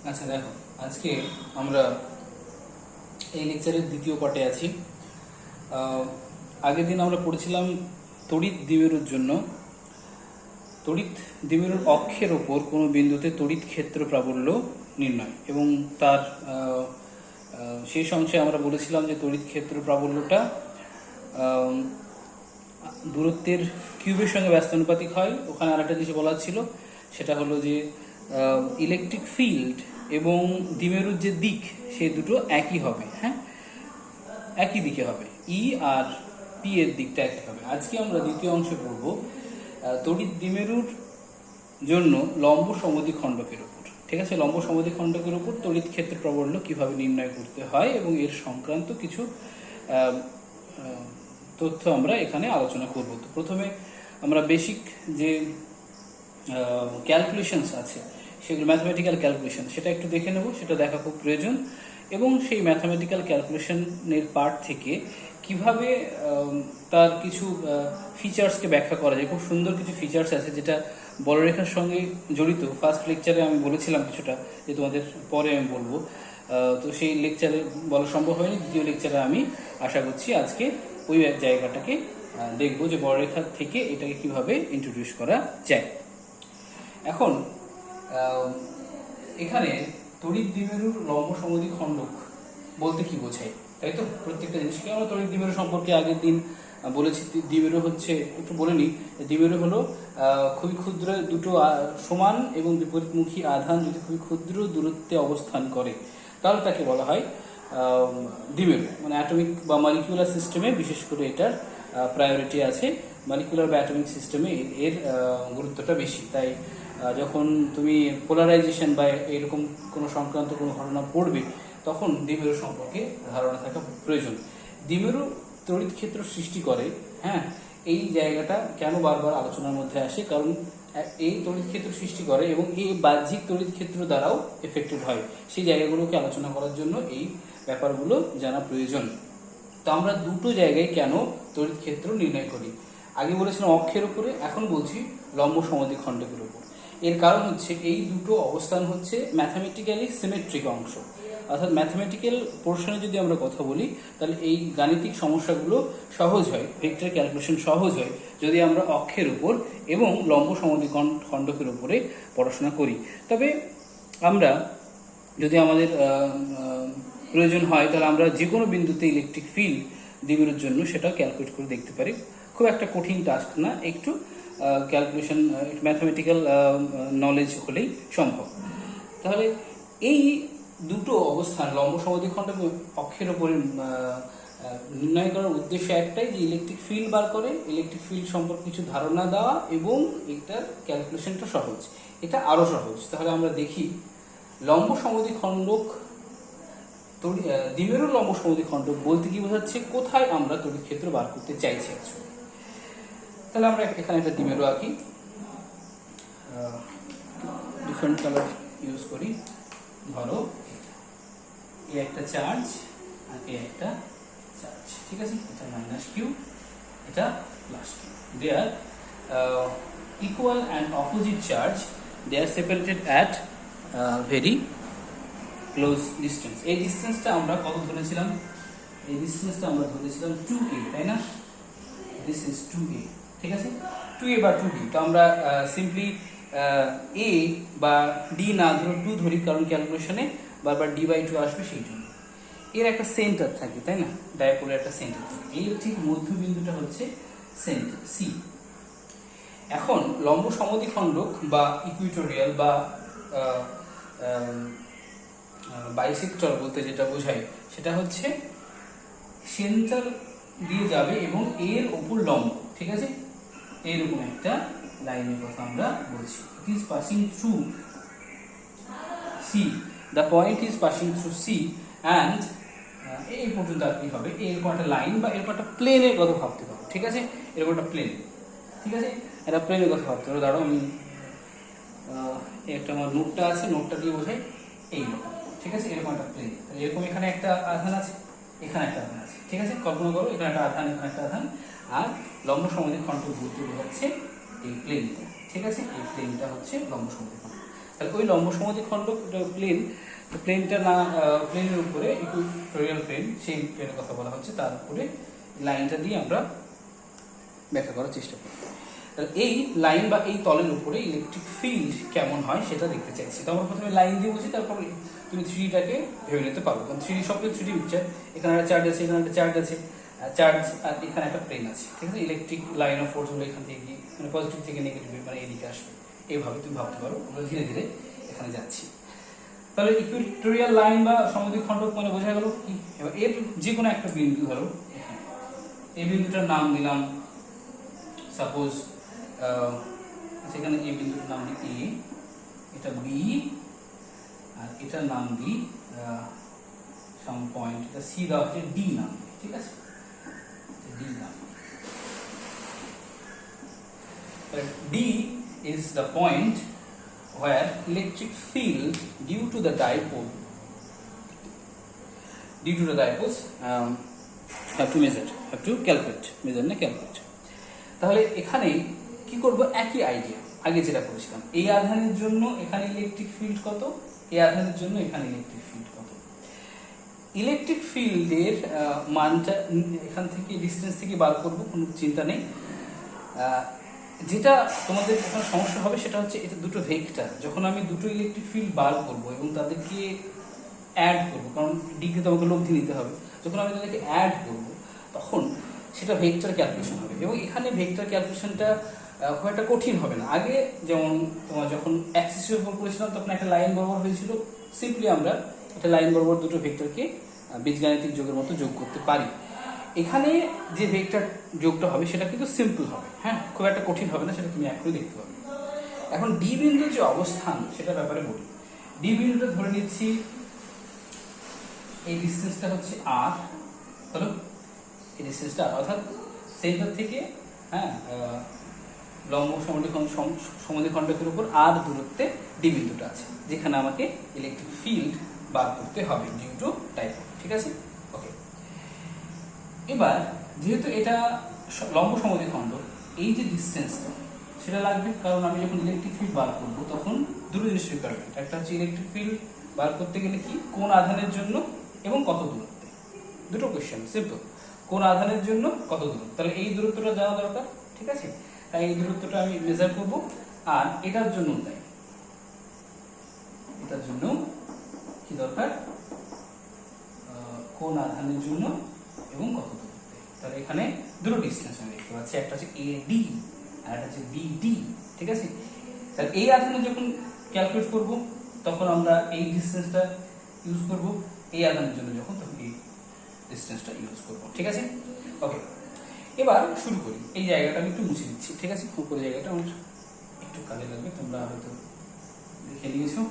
আচ্ছা দেখো, আজকে আমরা এই লেকচারের দ্বিতীয় পার্টে আছি। আগের দিন আমরা পড়েছিলাম তড়িৎ দ্বিমেরুর জন্য তড়িৎ দ্বিমেরুর অক্ষের ওপর কোনো বিন্দুতে তড়িৎ ক্ষেত্র প্রাবল্য নির্ণয়, এবং তার শেষ অংশে আমরা বলেছিলাম যে তড়িৎ ক্ষেত্র প্রাবল্যটা দূরত্বের কিউবের সঙ্গে ব্যস্তানুপাতিক হয়। ওখানে আরেকটা জিনিস বলা ছিল, সেটা হলো যে ইলেকট্রিক ফিল্ড এবং দ্বিমেরুর যে দিক সেই দুটো একই হবে। হ্যাঁ, একই দিকে হবে, ই আর পি এর দিকটা একই হবে। আজকে আমরা দ্বিতীয় অংশে পড়ব তড়িৎ দ্বিমেরুর জন্য লম্ব সমদ্বিখণ্ডকের উপর। ঠিক আছে, লম্ব সমদ্বিখণ্ডকের উপর তড়িৎ ক্ষেত্র প্রাবল্য কিভাবে নির্ণয় করতে হয় এবং এর সংক্রান্ত কিছু তথ্য আমরা এখানে আলোচনা করব। তো প্রথমে আমরা বেসিক যে ক্যালকুলেশনস আছে, সেগুলো ম্যাথমেটিক্যাল ক্যালকুলেশন, সেটা একটু দেখে নেব। সেটা দেখা খুব প্রয়োজন। এবং সেই ম্যাথমেটিক্যাল ক্যালকুলেশনের পার্ট থেকে কিভাবে তার কিছু ফিচার্সকে ব্যাখ্যা করা যায়। খুব সুন্দর কিছু ফিচার্স আছে যেটা বলরেখার সঙ্গে জড়িত। ফার্স্ট লেকচারে আমি বলেছিলাম কিছুটা, যে তোমাদের পরে আমি বলবো। তো সেই লেকচারে বলা সম্ভব হয়নি। দ্বিতীয় লেকচারে আমি আশা করছি আজকে ওই জায়গাটাকে দেখবো, যে বলরেখার থেকে এটাকে কিভাবে ইন্ট্রোডিউস করা যায়। এখন এখানে তড়িৎ দ্বিমেরুর লম্ব সমদ্বিখণ্ডক বলতে কি বোঝায়, তাই তো? প্রত্যেকটা জিনিসকে আমরা তড়িৎ দ্বিমেরু সম্পর্কে আগের দিন বলেছি। দ্বিমেরু হচ্ছে, একটু বলে নিই, দ্বিমেরু হলো খুবই ক্ষুদ্র দুটো সমান এবং বিপরীতমুখী আধান যদি খুবই ক্ষুদ্র দূরত্বে অবস্থান করে, তাহলে তাকে বলা হয় দ্বিমেরু। মানে অ্যাটমিক বা মলিকুলার সিস্টেমে বিশেষ করে এটার প্রায়োরিটি আছে। মলিকুলার বা অ্যাটমিক সিস্টেমে এর গুরুত্বটা বেশি। তাই যখন তুমি পোলারাইজেশন বা এরকম কোনো সংক্রান্ত কোনো ঘটনা পড়বে, তখন দ্বিমেরু সম্পর্কে ধারণা থাকা প্রয়োজন। দ্বিমেরু তড়িৎ ক্ষেত্র সৃষ্টি করে। হ্যাঁ, এই জায়গাটা কেন বারবার আলোচনার মধ্যে আসে, কারণ এই তড়িৎ ক্ষেত্র সৃষ্টি করে এবং এই বাহ্যিক তড়িৎ ক্ষেত্র দ্বারাও এফেক্টেড হয়। সেই জায়গাগুলোকে আলোচনা করার জন্য এই ব্যাপারগুলো জানা প্রয়োজন। তো আমরা দুটো জায়গায় কেন তড়িৎ ক্ষেত্র নির্ণয় করি, আগে বলেছিলাম অক্ষের উপরে, এখন বলছি লম্ব সমদ্বিখণ্ডকের উপর। এর কারণ হচ্ছে এই দুটো অবস্থান হচ্ছে ম্যাথামেটিক্যালি সিমেট্রিক অংশ। অর্থাৎ ম্যাথামেটিক্যাল পোর্শনে যদি আমরা কথা বলি, তাহলে এই গাণিতিক সমস্যাগুলো সহজ হয়, ভেক্টর ক্যালকুলেশন সহজ হয় যদি আমরা অক্ষের উপর এবং লম্ব সমদ্বিখণ্ডকের উপরে পড়াশোনা করি। তবে আমরা যদি আমাদের প্রয়োজন হয়, তাহলে আমরা যে কোনো বিন্দুতে ইলেকট্রিক ফিল্ড দ্বিমেরুর জন্য সেটাও ক্যালকুলেট করে দেখতে পারি। খুব একটা কঠিন টাস্ক না, একটু ক্যালকুলেশন, ম্যাথমেটিক্যাল নলেজ হলেই সম্ভব। তাহলে এই দুটো অবস্থান লম্ব সমদ্বিখণ্ডক অক্ষের উপরে নির্ণয় করার উদ্দেশ্য একটাই, যে ইলেকট্রিক ফিল্ড বার করে, ইলেকট্রিক ফিল্ড সম্পর্কে কিছু ধারণা দেওয়া, এবং এটার ক্যালকুলেশনটা সহজ, এটা আরও সহজ। তাহলে আমরা দেখি লম্ব সমদ্বিখণ্ডক দ্বিমেরুর লম্ব সমদ্বিখণ্ডক বলতে কি বোঝাচ্ছে, কোথায় আমরা তড়িৎ ক্ষেত্র বার করতে চাইছি। তাহলে আমরা এখানে একটা দ্বিমেরু আঁকি, ডিফারেন্ট কালার ইউজ করি। ধরো এ একটা চার্জ আর এ একটা চার্জ, ঠিক আছে? এটা মাইনাস কিউ, এটা plus Q. They are equal and opposite charge, they are separated at very close distance. এই ডিস্টেন্সটা আমরা কত ধরেছিলাম? এই ডিস্টেন্সটা আমরা ধরেছিলাম 2a, তাই না? দিস ইজ 2a, ঠিক আছে? 2a বা 2d। তো আমরা সিম্পলি a বা d না ধরো 2 ধরি, কারণ ক্যালকুলেশনে বারবার d/2 আসবে সেই জন্য। এর একটা সেন্টার থাকে, তাই না? ডায়াপোলের একটা সেন্টার থাকে। এর ঠিক মধ্যবিন্দুটা হচ্ছে সেন্টার c। এখন লম্ব সমদ্বিখণ্ডক বা ইকুইটোরিয়াল বা বাইসেক্টর বলতে যেটা বোঝায়, সেটা হচ্ছে সেন্টার দিয়ে যাবে এবং এর উপর লম্ব, ঠিক আছে? এরকম একটা লাইনের কথা আমরা বলছি। It is passing through C, the point is passing through C, and এই পর্যন্ত আর কি হবে, এরকম একটা লাইন বা এরকম একটা প্লেনের কথা ভাবতে পারো, ঠিক আছে? এরকম একটা প্লেন, ঠিক আছে? একটা প্লেনের কথা ভাবতে পারো। দাঁড়াও, আমি একটা আমার নোটটা আছে, নোটটা দিয়ে বোঝাই এইরকম, ঠিক আছে? এরকম একটা প্লেন, এরকম এখানে একটা আধান আছে, এখানে একটা আধান আছে, ঠিক আছে? কল্পনা করো, এখানে একটা আধান, এখানে একটা আধান, আর লম্ব সমদ্বিখণ্ডক বলতে বোঝাচ্ছে এই প্লেনটা, ঠিক আছে? এই প্লেনটা হচ্ছে লম্ব সমদ্বিখণ্ডক। তাহলে ওই লম্ব সমদ্বিখণ্ডক প্লেন, প্লেনটা না, প্লেনের উপরে ইকুইটোরিয়াল প্লেন, সেই প্লেনের কথা বলা হচ্ছে, তার উপরে লাইনটা দিয়ে আমরা ব্যাখ্যা করার চেষ্টা করি। তাহলে এই লাইন বা এই তলের উপরে ইলেকট্রিক ফিল্ড কেমন হয় সেটা দেখতে চাইছি। তো আমরা প্রথমে লাইন দিয়ে বলছি, তারপর তুমি 3Dটাকে ভেবে নিতে পারবো, কারণ 3D সবকিছু 3D পিকচার। এখানে একটা চার্জ আছে, এখানে একটা চার্জ আছে, চার্জ, আর এখানে একটা প্লেন আছে, ঠিক আছে। ইলেকট্রিক লাইন অফ ফোর্স হলো এখান থেকে গিয়ে মানে পজিটিভ থেকে নেগেটিভ মানে এদিকে আসবে, এইভাবে তুমি ভাবতে পারো। আমরা ধীরে ধীরে এখানে যাচ্ছি। তাহলে ইকুইটোরিয়াল লাইন বা সমদ্বিখণ্ডক মানে বোঝা গেল কি? এবার এর যে কোনো একটা বিন্দু ধরো, এই বিন্দুটার নাম দিলাম সাপোজ, সেখানে এই বিন্দুর নাম দিই এ, এটা বি, আর এটার নাম দিই সাম পয়েন্ট, এটা সি দেওয়া হচ্ছে, ডি নাম, ঠিক আছে, ডি নাম। D is the point where electric field due to the dipoles have to measure, have to calculate, measure না calculate। তাহলে এখানে কি করব? একই আইডিয়া, আগে যেটা করেছিলাম। এই আধানের জন্য এখানে ইলেকট্রিক ফিল্ড কত, এই আধানের জন্য এখানে ইলেকট্রিক ফিল্ড কত। ইলেকট্রিক ফিল্ডের মানটা এখান থেকে ডিসটেন্স থেকে বার করব, কোনো চিন্তা নেই। যেটা তোমাদের এখন সমস্যা হবে সেটা হচ্ছে এটা দুটো ভেক্টর, যখন আমি দুটো ইলেকট্রিক ফিল্ড বার করব এবং তাদেরকে অ্যাড করব, কারণ ডিগ্রি তো আমাকে লব্ধি নিতে হবে, যখন আমি তাদেরকে অ্যাড করব তখন সেটা ভেক্টর ক্যালকুলেশন হবে। এবং এখানে ভেক্টর ক্যালকুলেশনটা খুব একটা কঠিন হবে না। আগে যেমন তোমার যখন অ্যাক্সিসের উপর করেছিলাম তখন একটা লাইন বরাবর হয়েছিল, সিম্পলি আমরা একটা লাইন বরাবর দুটো ভেক্টরকে বীজগাণিতিক যোগের মতো যোগ করতে পারি। এখানে যে ভেক্টর যোগটা হবে সেটা কিন্তু সিম্পল হবে, হ্যাঁ, খুব একটা কঠিন হবে না, সেটা তুমি এখনই দেখতে পাবে। এখন ডি বিন্দুর যে অবস্থান সেটা ব্যাপারে বলি। ডি বিন্দুটা ধরে নিচ্ছি এই ডিসটেন্সটা হচ্ছে আর, হলো এই ডিসটেন্সটা, অর্থাৎ সেন্টার থেকে, হ্যাঁ, লম্ব সমদ্বিখণ্ডকের উপর আর দূরত্বে ডি বিন্দুটা আছে, যেখানে আমাকে ইলেকট্রিক ফিল্ড বার করতে হবে ডিউ টু ডাইপোল, ঠিক আছে, ওকে। এবার যেহেতু এটা লম্ব সমদ্বিখণ্ডক, এই যে ডিসটেন্সটা সেটা লাগবে, কারণ আমি যখন ইলেকট্রিক ফিল্ড বার করবো তখন দুটো জিনিস রিকোয়ারমেন্ট। একটা হচ্ছে ইলেকট্রিক ফিল্ড বার করতে গেলে কি, কোন আধানের জন্য এবং কত দূরত্বে। দুটো কোয়েশ্চেন, সিম্পল, কোন আধানের জন্য কত দূরত্ব, তাহলে এই দূরত্বটা জানা দরকার, ঠিক আছে। তাই এই দূরত্বটা আমি মেজার করব। আর এটার জন্য তাই, এটার জন্য কি দরকার, কোন আধানের জন্য এবং কত দূরত্বে। তাহলে এখানে দুটো ডিসটেন্স আমি দেখতে পাচ্ছি, একটা হচ্ছে এডি আর একটা হচ্ছে বিডি, ঠিক আছে। তাহলে এই আধানে যখন ক্যালকুলেট করব তখন আমরা এই ডিসটেন্সটা ইউজ করব, এই আধানের জন্য যখন তখন এই ডিসটেন্সটা ইউজ করব, ঠিক আছে, ওকে। এবার শুরু করি। এই জায়গাটা আমি একটু মুছে দিচ্ছি, ঠিক আছে, উপরে জায়গাটা আমার একটু কাজে লাগবে, তোমরা হয়তো দেখে নিয়েছো।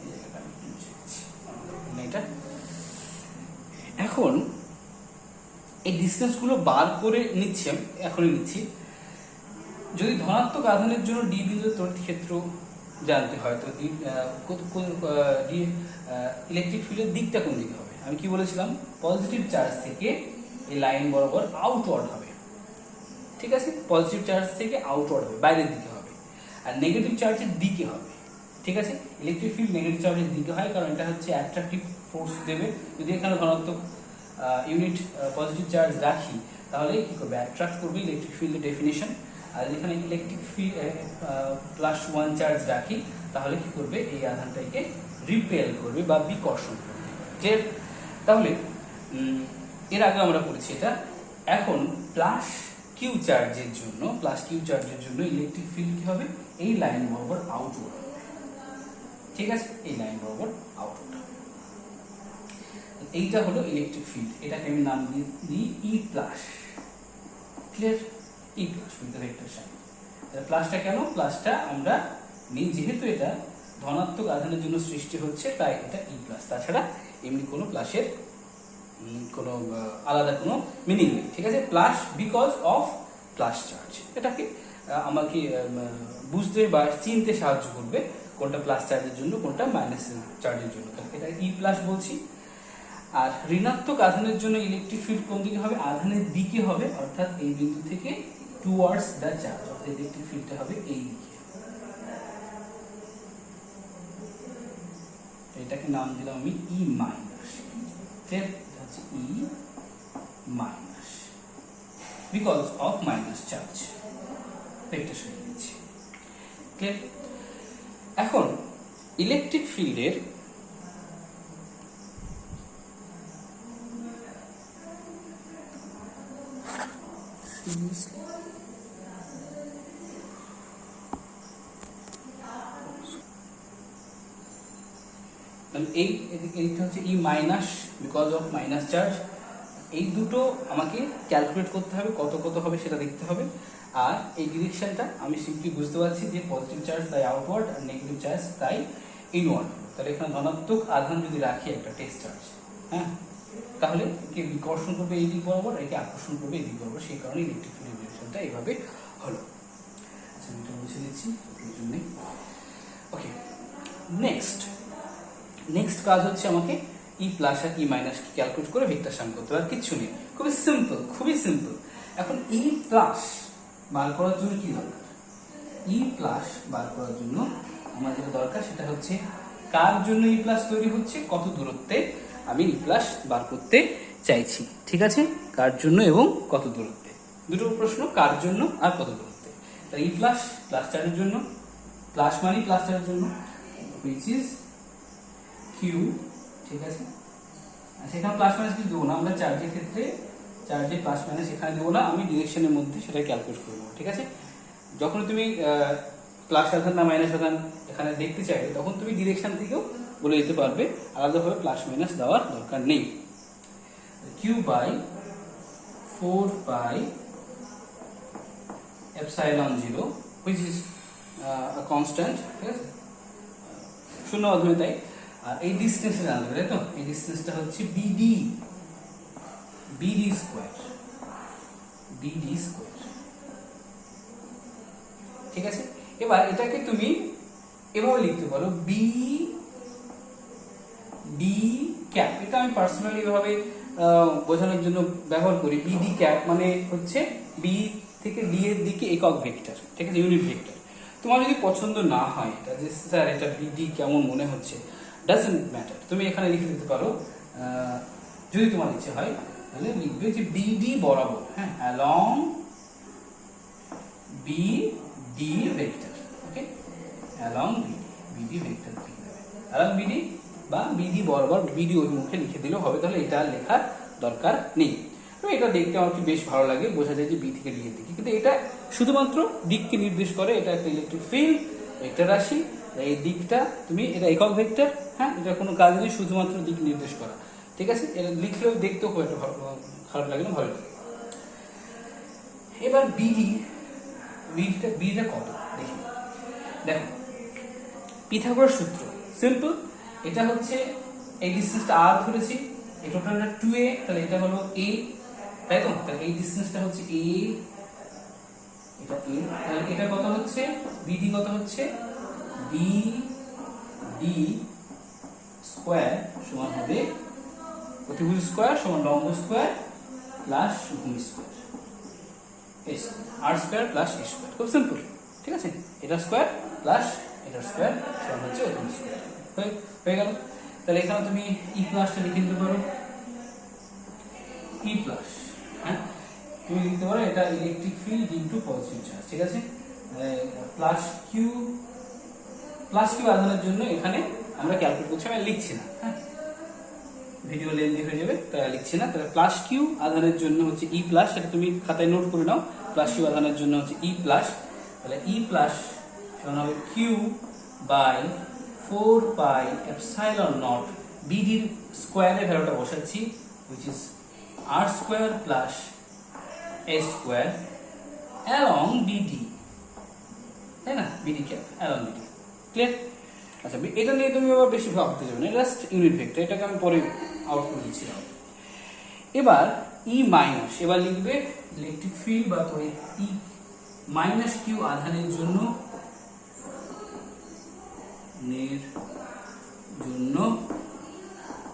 এই জায়গাটা আমি একটু মুছে দিচ্ছি, এটা। এখন এই ডিসটেন্সগুলো বার করে নিচ্ছি, আমি এখনই নিচ্ছি। যদি ধনাত্মক আধানের জন্য ডি বিন্দুর তড়িৎ ক্ষেত্র জানতে হয় তো ইলেকট্রিক ফিল্ডের দিকটা কোন দিকে হবে? আমি কি বলেছিলাম, পজিটিভ চার্জ থেকে এই লাইন বরাবর আউটওয়ার্ড হবে, ঠিক আছে, পজিটিভ চার্জ থেকে আউটওয়ার্ড হবে, বাইরের দিকে হবে। আর নেগেটিভ চার্জের দিকে হবে, ঠিক আছে। ইলেকট্রিক ফিল্ড নেগেটিভ চার্জের দিকে হয় কারণ এটা হচ্ছে অ্যাট্রাকটিভ ফোর্স দেবে। যদি এখানে ধনাত্মক ইউনিট পজিটিভ চার্জ রাখি তাহলে কি করবে, অ্যাট্রাক্ট করবে, ইলেকট্রিক ফিল্ডের ডেফিনিশন। আর যেখানে ইলেকট্রিক ফিল্ড +1 চার্জ রাখি তাহলে কি করবে, এই আধানটাকে রিপেল করবে বা বিকর্ষণ করবে, যে তাহলে এর আগে আমরা পড়েছি এটা। এখন +Q চার্জের জন্য ইলেকট্রিক ফিল্ড কি হবে, এই লাইন বরাবর আউটওয়ার্ড, ঠিক আছে, এই লাইন বরাবর আউটওয়ার্ড। এইটা হলো ইলেকট্রিক ফিল্ড, এটাকে আমি নাম দিই E+, clear, E+ with the vector sign. তাহলে প্লাসটা কেন, প্লাসটা আমরা নিই যেহেতু এটা ধনাত্মক আধানের জন্য সৃষ্টি হচ্ছে, তাই এটা E+, তাছাড়া এমনি কোনো প্লাসের কোনো আলাদা কোনো মিনিং নেই, ঠিক আছে। Plus because of plus charge, এটাকে আমাকে বুঝতে বা চিনতে সাহায্য করবে কোনটা প্লাস চার্জের জন্য কোনটা মাইনাস চার্জের জন্য। এটা E+ বলছি। আর ঋণাত্মক আধানের জন্য ইলেকট্রিক ফিল্ড কোন দিকে হবে, আধানের দিকে হবে, অর্থাৎ এই বিন্দু থেকে টুয়ার্ডস দ্য চার্জ, অর্থাৎ ইলেকট্রিক ফিল্ডটা হবে এই দিকে, এটাকে নাম দিলাম আমি ই মাইনাস, এটা হচ্ছে E minus because of minus charge, vector সরিয়ে দিচ্ছি। ক্লিয়ার? এখন ইলেকট্রিক ফিল্ডের এইটা হচ্ছে E minus because of minus charge, এই দুটো আমাকে ক্যালকুলেট করতে হবে, কত কত হবে সেটা দেখতে হবে। আর এই ডিরেকশনটা আমি সিম্পলি বুঝতে পারছি যে পজিটিভ চার্জ তাই আউটওয়ার্ড আর নেগেটিভ চার্জ তাই ইনওয়ার্ড। তাহলে এখানে ধনাত্মক আধান যদি রাখি একটা টেস্ট চার্জ, হ্যাঁ, তাহলে একে বিকর্ষণ করবে এই দিক বরাবর, একে আকর্ষণ করবে এই দিক বরাবর, সেই কারণে ইলেকট্রিক ফিল্ড ডিরেকশনটা এইভাবে হলো। আচ্ছা, আমি এটা মুছে দিচ্ছি প্রয়োজন নেই। ওকে, নেক্সট কাজ হচ্ছে আমাকে ই প্লাস আর ই মাইনাস কি ক্যালকুলেট করে ভেক্টর সাইন করতে হবে, আর কিচ্ছু নেই, খুবই সিম্পল। এখন ই প্লাস বার করার জন্য কি দরকার? ই প্লাস বার করার জন্য আমার যেটা দরকার সেটা হচ্ছে কার জন্য ই প্লাস তৈরি হচ্ছে, কত দূরত্বে আমি ই প্লাস বার করতে চাইছি। ঠিক আছে, কার জন্য এবং কত দূরত্বে, দুটো প্রশ্ন, কার জন্য আর কত দূরত্বে। তাই ই প্লাস প্লাস চার্জের জন্য, প্লাস মানে প্লাস চার্জের জন্য, হুইচ ইজ কিউ। ঠিক আছে, সেখানে প্লাস মাইনাস কিছু দেবো না, আমরা চার্জের ক্ষেত্রে চার্জে প্লাস মাইনাস এখানে দেবো না, আমি ডিরেকশনের মধ্যে সেটা ক্যালকুলেট করবো। ঠিক আছে, যখন তুমি প্লাস আধান না মাইনাস আধান এখানে দেখতে চাইবে তখন তুমি ডিরেকশন থেকেও বলে দিতে পারবে, আলাদাভাবে প্লাস মাইনাস দেওয়ার দরকার নেই। Q by 4 pi epsilon 0 which is constant. ঠিক আছে, শূন্য মাধ্যমে তাই। আর এই ডিস্টেন্সটা জানতে হবে, তাই তো? এই ডিস্টেন্সটা হচ্ছে বিডি স্কোয়ার, ঠিক আছে। এবার এটাকে তুমি এভাবে লিখতে পারো বি ডি ক্যাপ। এটা আমি পার্সোনালি এভাবে বোঝানোর জন্য ব্যবহার করি। বিডি ক্যাপ মানে হচ্ছে বি থেকে ডি এর দিকে একক ভেক্টর, ঠিক আছে, ইউনিট ভেক্টর। তোমার যদি পছন্দ না হয় এটা যে স্যার এটা বিডি কেমন মনে হচ্ছে, ডাজন্ট ম্যাটার, তুমি এখানে লিখে দিতে পারো। যদি তোমার ইচ্ছে হয় তাহলে লিখবে যে বিডি বরাবর, হ্যাঁ, along BD vector. Okay, along BD vector, along BD বা বিডি বরাবর, বিডি অভিমুখে লিখে দিলেও হবে, তাহলে এটা লেখার দরকার নেই। তো এটা দেখতে আমার বেশ ভালো লাগে, বোঝা যায় যে বি থেকে ডি এর দিকে, কিন্তু এটা শুধুমাত্র দিককে নির্দেশ করে। এটা একটা ইলেকট্রিক ফিল্ড ভেক্টর রাশি, এই দিকটা তুমি, এটা একক ভেক্টর, হ্যাঁ, এটা কোনো কাজ নেই, শুধুমাত্র দিক নির্দেশ করা। ঠিক আছে, এটা লিখলেও দেখতেও খুব একটা খারাপ লাগে না, ভালো লাগে। এবার বিডিটা কত দেখি। দেখো, পিথাগোরাস সূত্র সিম্পল, এটা হচ্ছে এই ডিসটেন্সটা আর ধরেছি, এই টোটালটা 2a, তাহলে এটা হলো a, তাই তো? তাহলে এই ডিসটেন্সটা হচ্ছে a, এটা a, তাহলে এটা কত হচ্ছে, বিডি কত হচ্ছে, বিডি স্কয়ার সমান হবে অতিভুজ স্কয়ার সমান লম্ব স্কয়ার প্লাস ভূমি square, R square plus A square. খুব সিম্পল, ঠিক আছে, এটা স্কয়ার প্লাস এটা স্কয়ার সমান হচ্ছে অতিভুজ স্কয়ার। হয়ে গেল। তাহলে এখানে তুমি ই প্লাসটা লিখে দিতে পারো, ই প্লাস, হ্যাঁ, তুমি লিখতে পারো এটা electric field into positive charge. ঠিক আছে, প্লাস কিউ আধানের জন্য এখানে আমরা ক্যালকুলেট করছি, আমি লিখছি না, হ্যাঁ, ভিডিও লেন্থি হয়ে যাবে, তাই লিখছি না। তাহলে প্লাস কিউ আধানের জন্য হচ্ছে ই প্লাস, সেটা তুমি খাতায় নোট করে নাও। প্লাস কিউ আধানের জন্য হচ্ছে ই প্লাস, তাহলে ই প্লাস সমান হবে Q by 4 pi epsilon naught, বিডির স্কোয়ারের ভ্যালুটা বসাচ্ছি, which is r square plus a square along BD, তাই না, BD ক্যাপ along BD। ক্লিয়ার? আচ্ছা, এটা নিয়ে তুমি আবার বেশি ভাবতে যাবে না, জাস্ট ইউনিট ভেক্টর, এটাকে আমি পরে আউট করে দিচ্ছি। এবার ই মাইনাস, এবার লিখবে ইলেকট্রিক ফিল্ড বা তড়িৎ ই মাইনাস কিউ আধানের জন্য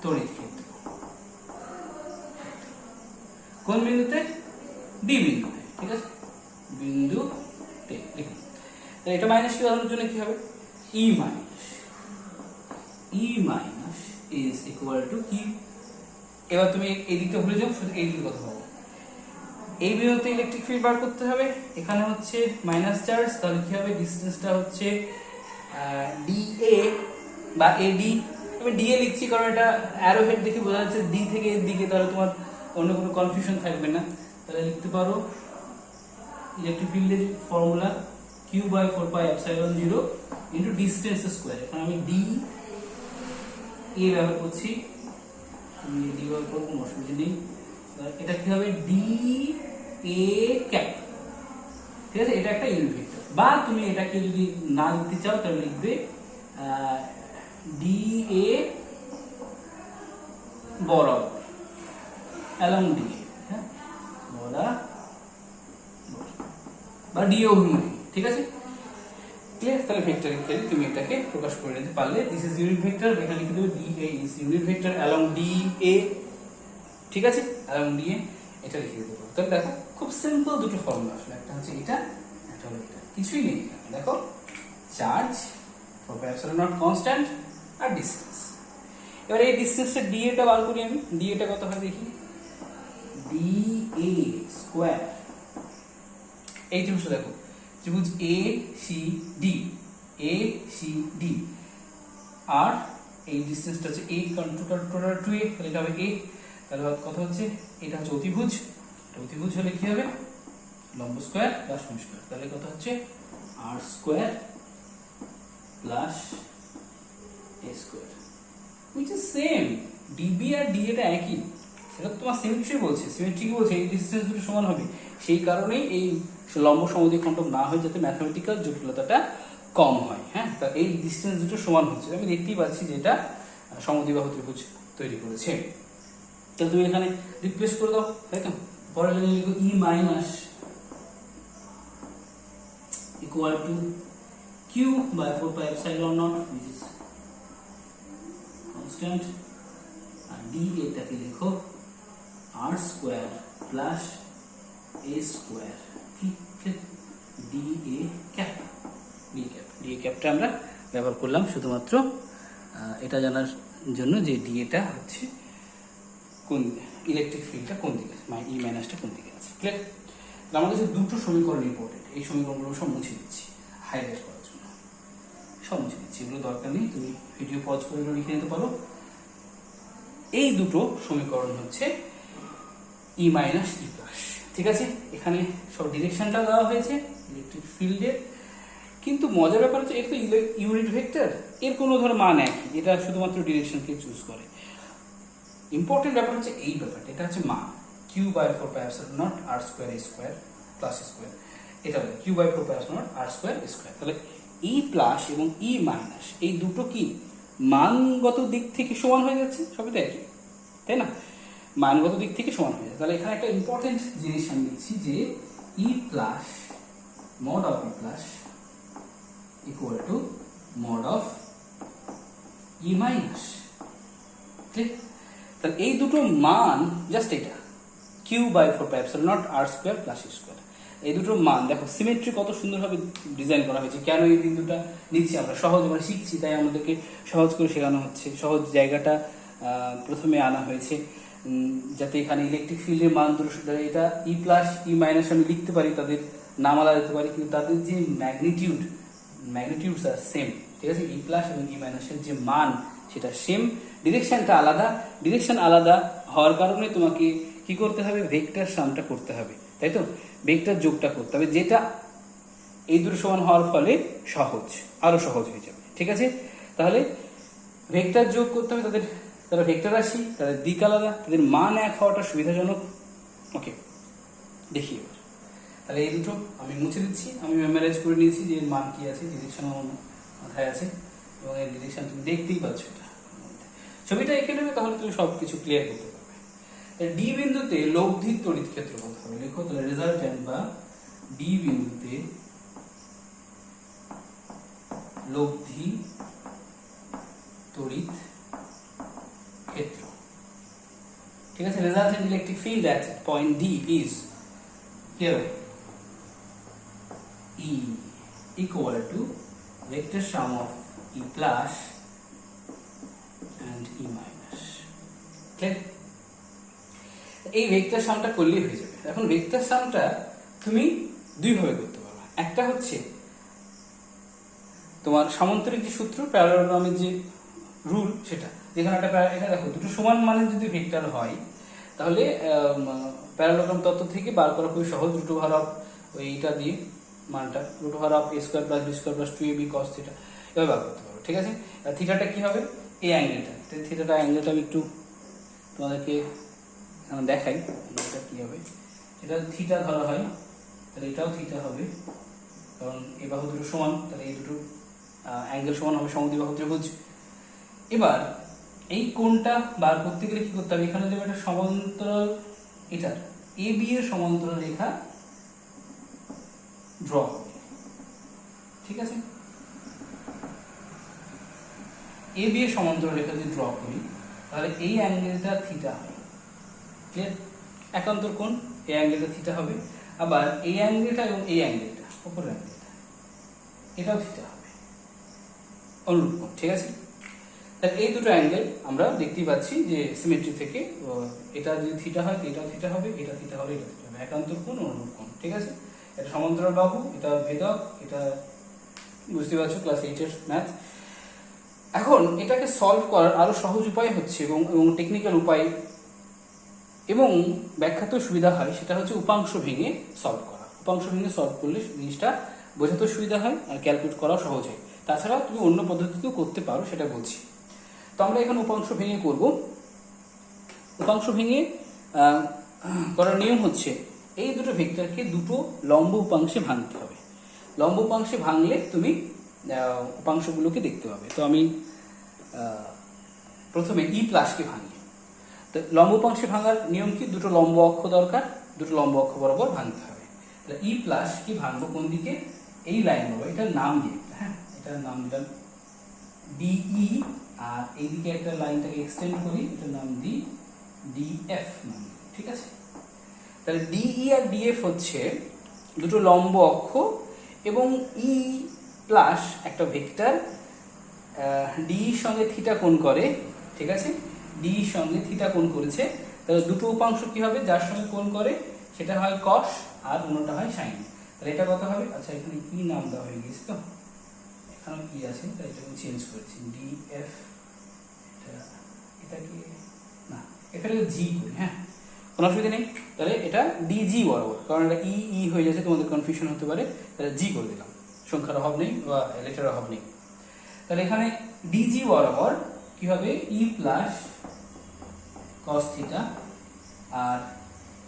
তড়িৎ ক্ষেত্র কোন বিন্দুতে, ডি বিন্দুতে। ঠিক আছে, বিন্দুতে লিখুন। তাহলে এটা মাইনাস কিউ আধানের জন্য কি হবে, ই মাইনাস ইজ ইকুয়াল টু কি, এবার তুমি এই দিকটা ভুলে যাও, শুধু এই দিকে কথা বলো। এই বিন্দুতে ইলেকট্রিক ফিল্ড বার করতে হবে, এখানে হচ্ছে মাইনাস চার্জ, তাহলে কি হবে, ডিসটেন্সটা হচ্ছে ডিএ বা এডি। আমি ডিএ লিখছি কারণ এটা অ্যারো হেড দেখে বোঝা যাচ্ছে ডি থেকে এর দিকে, তাহলে তোমার অন্য কোনো কনফিউশন থাকবে না। তাহলে লিখতে পারো ইলেকট্রিক ফিল্ডের formula Q by 4πε0 into distance square. এখন আমি ডি এ ব্যবহার করছি, আমি ডি ব্যবহার করবো, কোনো অসুবিধা নেই। এটা কি হবে, ডি এ ক্যাপ, ঠিক আছে, এটা একটা ইউনিট ভেক্টর। বা তুমি এটাকে যদি না লিখতে চাও তাহলে লিখবে ডি এ বরাবর অ্যালং ডি এ, হ্যাঁ, বা ডি অভিমুখী, ঠিক আছে, ক্লিয়ার। তাহলে ভেক্টরের ক্ষেত্রে তুমি এটাকে প্রকাশ করে নিতে পারলে, দিস ইজ ইউনিট ভেক্টর, এখানে লিখে দেবে D A is unit vector along D A, ঠিক আছে, অ্যালং ডি এ, এটা লিখে দিতে পারো। তাহলে দেখো খুব সিম্পল দুটো ফর্মুলা আসলে, একটা হচ্ছে এটা, একটা হলো এটা, কিছুই নেই দেখো, চার্জ 4πε0 কনস্ট্যান্ট আর ডিসটেন্স। এবার এই ডিসটেন্সটা ডি এটা বার করি আমি, ডি এটা কত হয় দেখি, ডি এ স্কয়ার, এই ত্রিভুজটা দেখো, ত্রিভুজ A C D, A C D, আর এই ডিসটেন্সটা হচ্ছে এ, কারণ টোটাল 2a, তাহলে এটা হবে a। তাহলে কথা হচ্ছে এটা হচ্ছে অতিভুজ, অতিভুজ হলে কি হবে, লম্ব স্কয়ার প্লাস ভূমি স্কয়ার, তাহলে কথা হচ্ছে r square plus A square, which is same, DB আর ডি এটা একই, সেটা তোমার সিমেট্রি বলছে, সিমেট্রি কি বলছে, এই ডিসটেন্স দুটো সমান হবে, সেই কারণেই এই লম্ব সমদ্বিখণ্ডক না হয়, যাতে ম্যাথমেটিক্যাল জটিলতাটা কম হয়। হ্যাঁ, তা এই ডিসটেন্স দুটো সমান হচ্ছে, আমি দেখতেই পাচ্ছি যে এটা সমদ্বিবাহু ত্রিভুজ তৈরি করেছে। তাহলে তুমি এখানে রিপ্লেস করে দাও, তাই তো, পরের লাইনে লিখো E minus equal to Q by 4πε0 which is constant, আর ডি এটাকে লিখো r square plus A square, ঠিক D A cap, D cap, D A ক্যাপটা আমরা ব্যবহার করলাম শুধুমাত্র এটা জানার জন্য যে ডি এটা হচ্ছে কোন ইলেকট্রিক ফিল্ডটা কোন দিকে, ই মাইনাসটা কোন দিকে আছে, ক্লিয়ার। আমাদের কাছে দুটো সমীকরণ ইম্পর্টেন্ট, এই সমীকরণগুলো সব মুছে দিচ্ছি হাইলাইট করার জন্য, সব মুছে দিচ্ছি, এগুলো দরকার নেই, তুমি ভিডিও পজ করে লিখে নিতে পারো। এই দুটো সমীকরণ হচ্ছে ই মাইনাস ই প্লাস, ঠিক আছে, এখানে সব ডিরেকশনটা দেওয়া হয়েছে ইলেকট্রিক ফিল্ডের, কিন্তু মজার ব্যাপার হচ্ছে এর তো ইউনিট ভেক্টর, এর কোনো ধর মান একই, এটা শুধুমাত্র ডিরেকশনকে চুজ করে। ইম্পর্টেন্ট ব্যাপার হচ্ছে এই ব্যাপারটা, এটা হচ্ছে মান Q by 4πε0 r square A square plus square, এটা হলো Q by 4πε0 r square square. তাহলে ই প্লাস এবং ই মাইনাস এই দুটো কি মানগত দিক থেকে সমান হয়ে যাচ্ছে, সবই তো একই, তাই না, মানগত দিক থেকে সমান হয়ে যাচ্ছে। তাহলে এখানে একটা ইম্পর্টেন্ট জিনিস আমি লিখছি যে E plus mod of E plus equal to mod of E minus, ঠিক। তাহলে এই দুটো মান জাস্ট এটা Q by 4πε0 r square plus E square, এই দুটোর মান দেখো সিমেট্রি কত সুন্দরভাবে ডিজাইন করা হয়েছে। কেন এই বিন্দুটা নিচ্ছি আমরা, সহজ আমরা শিখছি তাই আমাদেরকে সহজ করে শেখানো হচ্ছে, সহজ জায়গাটা প্রথমে আনা হয়েছে, যাতে এখানে ইলেকট্রিক ফিল্ডের মান দুটো, এটা ই প্লাস ই মাইনাস আমি লিখতে পারি, তাদের নাম আলাদা দিতে পারি, কিন্তু তাদের যে ম্যাগনিটিউডস আর সেম, ঠিক আছে, ই প্লাস এবং ই মাইনাসের যে মান সেটা সেম, ডিরেকশনটা আলাদা, ডিরেকশন আলাদা হওয়ার কারণে তোমাকে কি করতে হবে, ভেক্টর সামটা করতে হবে, তাই তো, ভেক্টর যোগটা করতে হবে, যেটা এই দুটো সমান হওয়ার ফলে সহজ, আরো সহজ হয়ে যাবে, ঠিক আছে। তাহলে ভেক্টর যোগ করতে হবে, তারা ভেক্টর রাশি, তাদের দিক আলাদা, তাদের মান এক হওয়াটা সুবিধাজনক। ওকে, দেখি এবার, তাহলে এই দুটো আমি মুছে দিচ্ছি, আমি মেমোরাইজ করে নিয়েছি যে এর মান কি আছে, ডিরেকশন আমার মাথায় আছে, এবং এর ডিরেকশন তুমি দেখতেই পাচ্ছ, এটা ছবিটা এঁকে নেবে, তাহলে তুমি সবকিছু ক্লিয়ার করতে পারবে। ডি বিন্দুতে লব্ধি তড়িৎ ক্ষেত্র কত হবে লেখো, তাহলে রেজাল্ট্যান্ট বা ডি বিন্দুতে লব্ধি তড়িৎ ক্ষেত্র, ঠিক আছে, resultant electric field at point D is here E equal to vector sum of E plus and E minus. Clear? এই ভেক্টর সামটা করলেই হয়ে যাবে। এখন ভেক্টর সামটা তুমি দুইভাবে করতে পারো। একটা হচ্ছে তোমার সামান্তরিক যে সূত্র, প্যারালোগ্রামের যে রুল, সেটা যেখানে এটা দেখো দুটো সমান মানের যদি ভেক্টর হয় তাহলে প্যারালোগ্রাম তত্ত্ব থেকে বার করা খুবই সহজ। রুট ওভার অফ এইটা দিয়ে মানটা root over of a square plus b square plus 2ab cos theta এভাবে বার করতে পারো। ঠিক আছে? থিটাটা কি হবে? এই অ্যাঙ্গেলটা, থিটাটা অ্যাঙ্গেলটা আমি একটু তোমাদেরকে দেখাই এটা কি হবে। এটা থিটা ধরা হয়, তাহলে এটাও থিটা হবে, কারণ এই বাহু দুটো সমান, তাহলে এই দুটো অ্যাঙ্গেল সমান হবে, সমদ্বিবাহু ত্রিভুজ। এবার এই কোণটা বার করতে গেলে কি করতে হবে? এখানে দেবো একটা সমান্তরাল, এটা এ বি এর সমান্তরাল রেখা ড্র করি। ঠিক আছে? এ বি এর সমান্তরাল রেখা যদি ড্র করি তাহলে এই অ্যাঙ্গেলটা থিটা হবে। ক্লিয়ার? একান্তর কোণ, এই অ্যাঙ্গেলটা থিটা হবে। আবার এই অ্যাঙ্গেলটা এবং এই অ্যাঙ্গেলটা, উপরের অ্যাঙ্গেলটা, এটাও থিটা হবে, অনুরূপ কোণ। ঠিক আছে? তাহলে এই দুটো অ্যাঙ্গেল আমরা দেখতেই পাচ্ছি যে সিমেট্রি থেকে, এটা যদি থিটা হয় এটাও থিটা হবে, এটা থিটা হলে এটা থিটা হবে, একান্তর কোণ, অনুরূপ কোণ। ঠিক আছে? এটা সমান্তরাল বাহু, এটা ভেদক, এটা বুঝতে পারছো ক্লাস 8 এর ম্যাথ। এখন এটাকে সলভ করার আরো সহজ উপায় হচ্ছে এবং টেকনিক্যাল উপায় এবং ব্যাখ্যাতেও সুবিধা হয়, সেটা হচ্ছে উপাংশ ভেঙে সলভ করা। উপাংশ ভেঙে সলভ করলে জিনিসটা বোঝাতেও সুবিধা হয় আর ক্যালকুলেট করাও সহজ হয়। তাছাড়াও তুমি অন্য পদ্ধতিতেও করতে পারো, সেটা বলছি। তো আমরা এখানে উপাংশ ভেঙে করব। উপাংশ ভেঙে করার নিয়ম হচ্ছে এই দুটো ভেক্টরকে দুটো লম্ব উপাংশে ভাঙতে হবে। লম্ব উপাংশে ভাঙলে তুমি উপাংশগুলোকে দেখতে পাবে। তো আমি প্রথমে ই প্লাসকে ভাঙি। তো লম্ব উপাংশে ভাঙার নিয়ম কি? দুটো লম্ব অক্ষ দরকার, দুটো লম্ব অক্ষ বরাবর ভাঙতে হবে। তাহলে ই প্লাস কি ভাঙবো কোন দিকে? এই লাইন বরাবর। এটার নাম দিয়ে, হ্যাঁ, এটার নাম দিলাম ডিই, আর এইদিকে একটা লাইনটাকে এক্সটেন্ড করি, এটার নাম দি ডিএফ নাম। ঠিক আছে? তাহলে ডিই আর ডিএফ হচ্ছে দুটো লম্ব অক্ষ এবং ই প্লাস একটা ভেক্টর ডি সঙ্গে থিটা কোণ করে। ঠিক আছে? ডি সঙ্গে থিটা কোণ করেছে, তাহলে দুটো উপাংশ কি হবে? যার সঙ্গে কোণ করে সেটা হয় কস আর অন্যটা হয় সাইন। তাহলে এটা কত হবে? আচ্ছা, এখানে কি নাম দেওয়া হয়ে গেছে, তো এখানে কি আছে, তাই এটা আমি চেঞ্জ করেছি, ডিএফ। এটা কি না, এখানে জি করি, হ্যাঁ, কোনো অসুবিধা নেই। তাহলে এটা ডিজি বরাবর, কারণ এটা ই ই হয়ে যাচ্ছে, তোমাদের কনফিউশন হতে পারে, তাহলে জি করে দিলাম, সংখ্যার অভাব নেই বা লেটারের অভাব নেই। তাহলে এখানে ডিজি বরাবর কি হবে? ই প্লাস কস থিটা, আর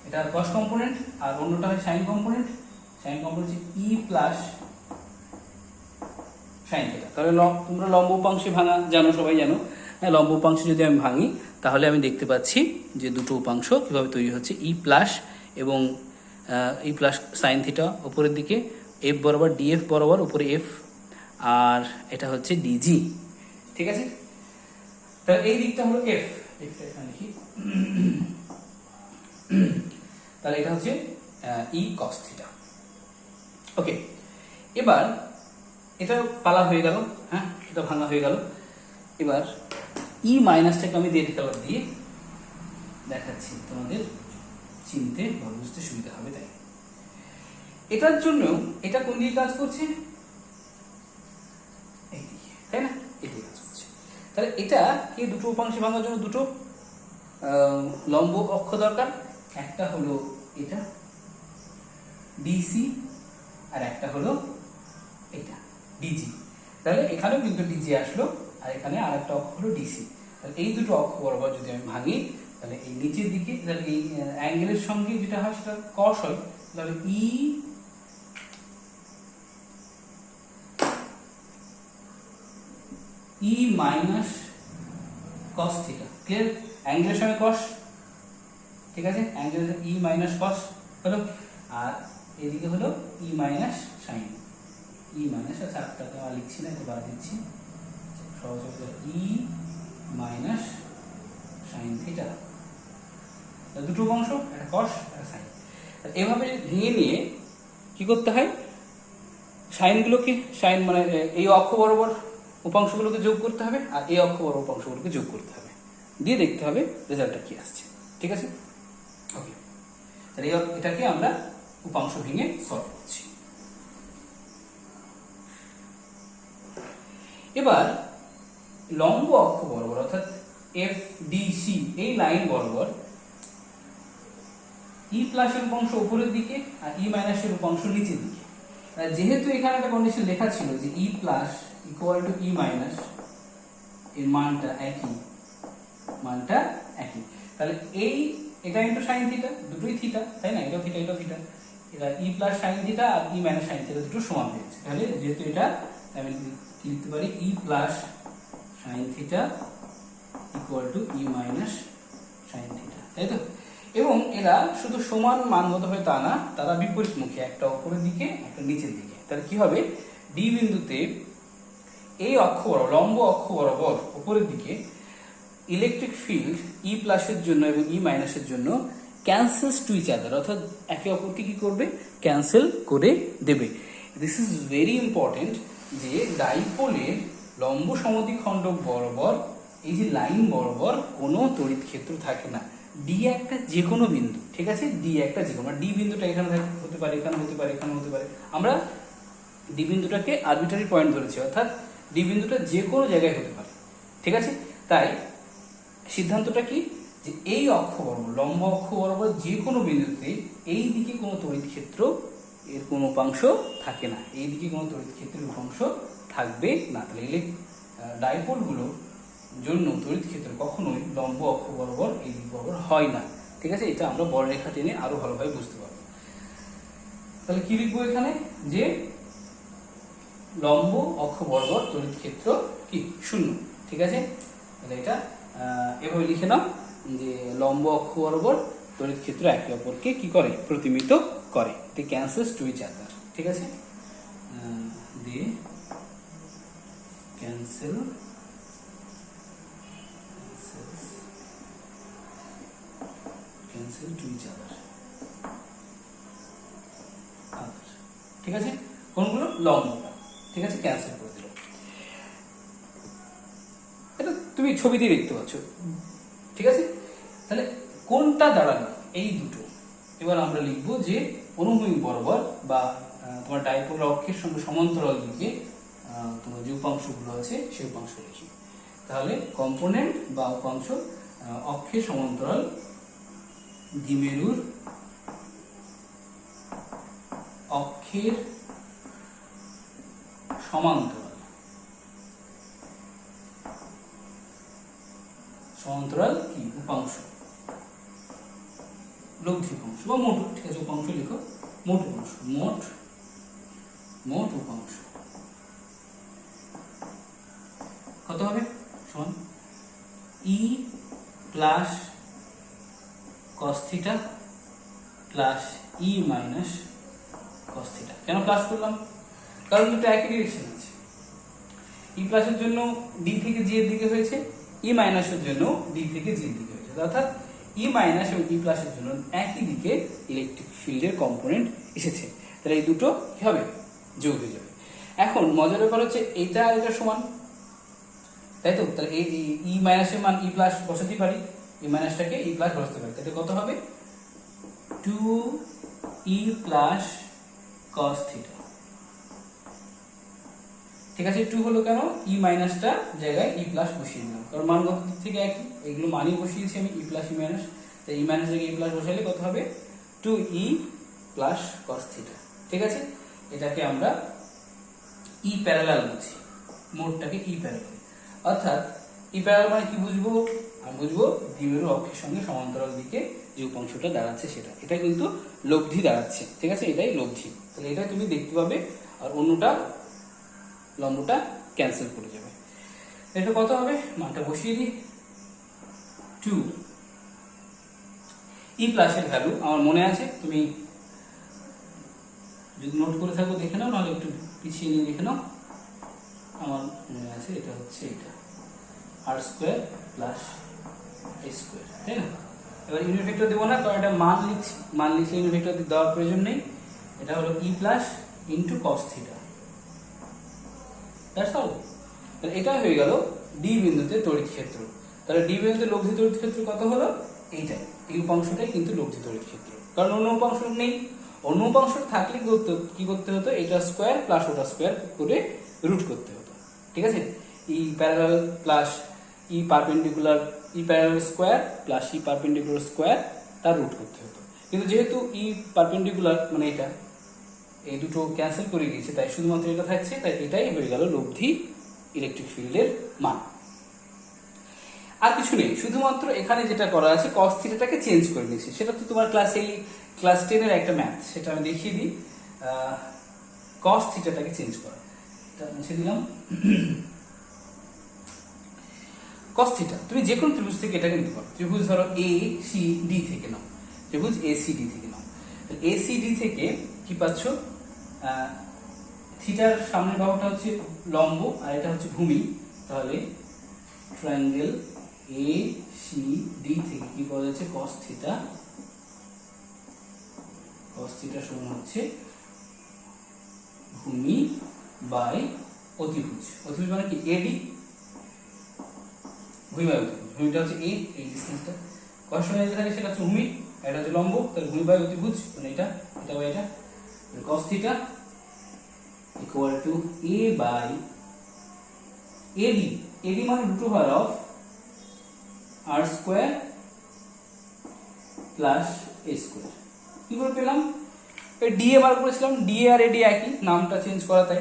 এটা কস কম্পোনেন্ট আর অন্যটা হয় সাইন কম্পোনেন্ট। সাইন কম্পোনেন্ট হচ্ছে ই প্লাস সাইন থিটা। তাহলে তোমরা লম্ব উপাংশে ভাঙা জানো, সবাই জানো। হ্যাঁ, লম্ব উপাংশ যদি আমি ভাঙি তাহলে আমি দেখতে পাচ্ছি যে দুটো উপাংশ কিভাবে তৈরি হচ্ছে, ই প্লাস এবং ই প্লাস সাইন থিটা উপরের দিকে, এফ বরাবর ডিএফ বরাবর উপরে এফ, আর এটা হচ্ছে ডিজি। ঠিক আছে? তাহলে এই দিকটা হলো এফ, এফটা এখানে লিখি। তাহলে এটা হচ্ছে ই কস থিটা। ওকে, এবার এটা পালা হয়ে গেল, হ্যাঁ, এটা ভাঙা হয়ে গেল। এবার ই মাইনাসটাকে আমি রেড কালার দিয়ে দেখাচ্ছি, তোমাদের চিনতে বা বুঝতে সুবিধা হবে। তাই এটার জন্য এটা কোন দিকে কাজ করছে? এই দিকে, তাই না? এই দিকে কাজ করছে। তাহলে এটা কি দুটো উপাংশে ভাঙার জন্য দুটো লম্ব অক্ষ দরকার। একটা হলো এটা ডিসি আর একটা হলো এটা ডিজি। তাহলে এখানেও কিন্তু ডিজি আসলো, আর এখানে আরেকটা অক্ষ হলো ডিসি। তাহলে এই দুটো অক্ষ বরাবর যদি আমি ভাঙি তাহলে এই নিচের দিকে, তাহলে এই অ্যাঙ্গেলের সঙ্গে যেটা হয় সেটা কস হয়। তাহলে ই মাইনাস কস থিটা। ক্লিয়ার? অ্যাঙ্গেলের সঙ্গে কস, ঠিক আছে, অ্যাঙ্গেলের ই মাইনাস কস হলো, আর এদিকে হলো ই মাইনাস সাইন। ই মাইনাস, আচ্ছা আটটাকে আর লিখছি না, একটু বাদ দিচ্ছি, সহজ হবে ই মাইনাস সাইন থিটা। দুটো অংশ, একটা কস একটা সাইন। এভাবে ভেঙে নিয়ে কি করতে হয়? সাইনগুলোকে, সাইন মানে এই অক্ষ বরাবর উপাংশগুলোকে যোগ করতে হবে, আর এই অক্ষ বরাবর উপাংশগুলোকে যোগ করতে হবে। দিয়ে দেখতে হবে রেজাল্টটা কি আসছে। ঠিক আছে, ওকে। তাহলে এটাকে আমরা উপাংশ ভেঙে সলভ করছি। এবার লম্ব অক্ষ বরাবর অর্থাৎ FDC এই লাইন বরাবর ই প্লাসের উপাংশ উপরের দিকে আর ই মাইনাসের উপাংশ নিচের দিকে। যেহেতু এখানে একটা কন্ডিশন লেখা ছিল যে E plus equal to E minus, এর মানটা একই, তাহলে এটা ইন্টু সাইন থিটা, দুটোই থিটা, তাই না? এটাও থিটা এটাও থিটা, এটা ই প্লাস সাইন থিটা আর ই মাইনাস সাইন থিটা দুটো সমান হয়েছে। তাহলে যেহেতু এটা আমি লিখতে পারি E plus sine theta equal to E minus sine theta, তাই তো? এবং এরা শুধু সমান মান হতে হয় তা না, তারা বিপরীতমুখী, একটা উপরের দিকে একটা নিচের দিকে। তাহলে কি হবে, ডি বিন্দুতে এই অক্ষ বরাবর লম্ব অক্ষ বরাবর উপরের দিকে ইলেকট্রিক ফিল্ড ই প্লাসের জন্য এবং ই মাইনাসের জন্য ক্যান্সেলস টু ইচ আদার, অর্থাৎ একে অপরকে কি করবে, ক্যান্সেল করে দেবে। দিস ইজ ভেরি ইম্পর্টেন্ট যে ডাইপোলের লম্ব সমদ্বিখণ্ডক বরাবর এই যে লাইন বরাবর কোনো তড়িৎ ক্ষেত্র থাকে না। ডি একটা যে কোনো বিন্দু, ঠিক আছে, ডি একটা যে কোনো, ডি বিন্দুটা এখানে হতে পারে, এখানে হতে পারে, এখানে হতে পারে। আমরা ডি বিন্দুটাকে আরবিটারি পয়েন্ট ধরেছি, অর্থাৎ ডি বিন্দুটা যে কোনো জায়গায় হতে পারে, ঠিক আছে। তাই সিদ্ধান্তটা কি, যে এই অক্ষ বরাবর লম্ব অক্ষ বরাবর যে কোনো বিন্দুতে এই দিকে কোনো তড়িৎ ক্ষেত্র এর কোনো উপাংশ থাকে না, এই দিকে কোনো তড়িৎ ক্ষেত্রের উপাংশ থাকবে না। তাহলে ডাইপোলগুলো জন্য তড়িৎ ক্ষেত্র কখনোই লম্ব অক্ষ বরাবর এই দিক বরাবর হয় না, ঠিক আছে। এটা আমরা বড়রেখা টেনে আরো ভালোভাবে বুঝতে পারবো। তাহলে কি লিখবো এখানে, যে লম্ব অক্ষ বরাবর তড়িৎ ক্ষেত্র কি শূন্য, ঠিক আছে। তাহলে এটা এভাবে লিখে নাও যে লম্ব অক্ষ বরাবর তড়িৎ ক্ষেত্র একে অপরকে কি করে, প্রতিমিত করে, দি ক্যান্সেলস টু ইচ আদার, ঠিক আছে। দিয়ে ক্যান্সেল টু ইচ আদার, ঠিক আছে। কোনগুলো, লম্ব, ঠিক আছে, ক্যান্সেল করে দিল। এটা তুমি ছবিতে দেখতে পাচ্ছ, ঠিক আছে। তাহলে কোনটা দাঁড়ালো, এই দুটো। এবার আমরা লিখবো যে অনুভূমিক বরাবর বা তোমার ডাইপোলার অক্ষের সঙ্গে সমান্তরাল দিকে তোমার যে উপাংশগুলো আছে সেই উপাংশ লিখি। তাহলে কম্পোনেন্ট বা উপাংশ অক্ষের সমান্তরাল দ্বিমেরুর অক্ষের সমান্তরাল কি উপাংশ, লব্ধি উপাংশ বা মোট, ঠিক আছে, উপাংশ লিখো, মোট উপাংশ, মোট উপাংশ কত হবে, সমান ই plus cos theta plus E minus cos theta. কেন প্লাস করলাম, কারণ দুটো একই ডিরেকশন আছে। ই প্লাসের জন্য ডি থেকে জি এর দিকে হয়েছে, ই মাইনাসের জন্য ডি থেকে জি এর দিকে হয়েছে, অর্থাৎ ই মাইনাস এবং ই প্লাসের জন্য একই দিকে ইলেকট্রিক ফিল্ডের কম্পোনেন্ট এসেছে। তাহলে এই দুটো কি হবে, যোগ হয়ে যাবে। এখন মজার ব্যাপার হচ্ছে এটা এটা সমান, তাই তো। তাহলে এই ই মাইনাসের মান ই প্লাস বসাতে পারি, ই মাইনাসটাকে ই প্লাস বসাতে পারি, তাহলে কত হবে, 2e প্লাস cos থিটা, ঠিক আছে। 2 হলো কেন, ই মাইনাসটা জায়গায় ই প্লাস বসিয়ে দিলাম, কারণ মানগত দিক থেকে একই, এগুলো মানই বসিয়েছি আমি, ই প্লাস ই মাইনাস। তাই ই মাইনাস জায়গায় ই প্লাস বসাইলে কত হবে, 2e প্লাস cos থিটা, ঠিক আছে। এটাকে আমরা ই প্যারালাল বুঝি, মোটটাকে ই প্যারালাল, অর্থাৎ ই প্যারালাল মানে কি বুঝবো, আমি বুঝবো দ্বিমেরু অক্ষের সঙ্গে সমান্তরাল দিকে যে উপাংশটা দাঁড়াচ্ছে সেটা, এটা কিন্তু লব্ধি দাঁড়াচ্ছে, ঠিক আছে, এটাই লব্ধি। তাহলে এটা তুমি দেখতে পাবে, আর অন্যটা লম্বটা ক্যান্সেল করে যাবে। এটা কত হবে, মানটা বসিয়ে দিই, 2 ই প্লাসের ভ্যালু আমার মনে আছে, তুমি যদি নোট করে থাকো দেখে নাও, নাহলে একটু পিছিয়ে নিয়ে দেখে নাও, আমার মনে আছে এটা হচ্ছে এটা আর স্কোয়ার প্লাস এ স্কোয়ার, তাই না। এবার ইউনিট ভেক্টর দেবো না, কারণ এটা মান লিখছি, মান লিখলে ইউনিট ভেক্টর দেওয়ার প্রয়োজন নেই। এটা হলো E plus into cos theta, that's all. তাহলে এটা হয়ে গেল ডি বিন্দুতে তড়িৎ ক্ষেত্র। তাহলে ডি বিন্দুতে লব্ধি তড়িৎ ক্ষেত্র কত হলো? এইটাই, এই উপাংশটাই কিন্তু লব্ধি তড়িৎ ক্ষেত্র, কারণ অন্য উপাংশ নেই। অন্য উপাংশ থাকলে কি করতে হতো? এটা স্কোয়ার প্লাস ওটা স্কোয়ার করে রুট করতে হতো, ঠিক আছে? ই প্যারালাল প্লাস ই পারপেন্ডিকুলার, ই parallel square plus E perpendicular square, তার রুট করতে হতো। কিন্তু যেহেতু ই পারপেন্ডিকুলার মানে এটা, এই দুটো ক্যান্সেল করে গিয়েছে, তাই শুধুমাত্র এটা থাকছে, তাই এটাই হয়ে গেল লব্ধি ইলেকট্রিক ফিল্ডের মান। আর কিছু নেই, শুধুমাত্র এখানে যেটা করা আছে কস থিটাটাকে চেঞ্জ করে নিয়েছে। সেটা তো তোমার ক্লাস 10-এর একটা ম্যাথ, সেটা আমি দেখিয়ে দিই। কস থিটাটাকে চেঞ্জ করা, এটা মুছে দিলাম। কস থিটা তুমি যে কোনো ত্রিভুজ থেকে এটাকে নিতে পারো। ত্রিভুজ ধরো এ সি ডি থেকে নাও, ত্রিভুজ এ সি ডি থেকে নাও। এ সি ডি থেকে কি পাচ্ছ? থিটার সামনের বাহুটা হচ্ছে লম্ব আর এটা হচ্ছে ভূমি, তাহলে ট্রায়াঙ্গেল এ সি ডি থেকে কি পাওয়া যাচ্ছে? Cos theta. কস থিটা সমান হচ্ছে ভূমি বাই অতিভুজ। অতিভুজ মানে কি? এডি, ভূমি বাই অতিভুজ। ভূমিটা হচ্ছে এ, এই ডিসটেন্সটা। কস সমান যেটা থাকে সেটা হচ্ছে ভূমি, এটা হচ্ছে লম্ব, তাহলে ভূমি বাই অতিভুজ মানে এটা, এটা বাই এটা। Cos theta equal to A by AD. AD মানে root over of r square plus A square. কি করে পেলাম? ডিএ বার করেছিলাম, ডিএ আর এডি একই, নামটা চেঞ্জ করা, তাই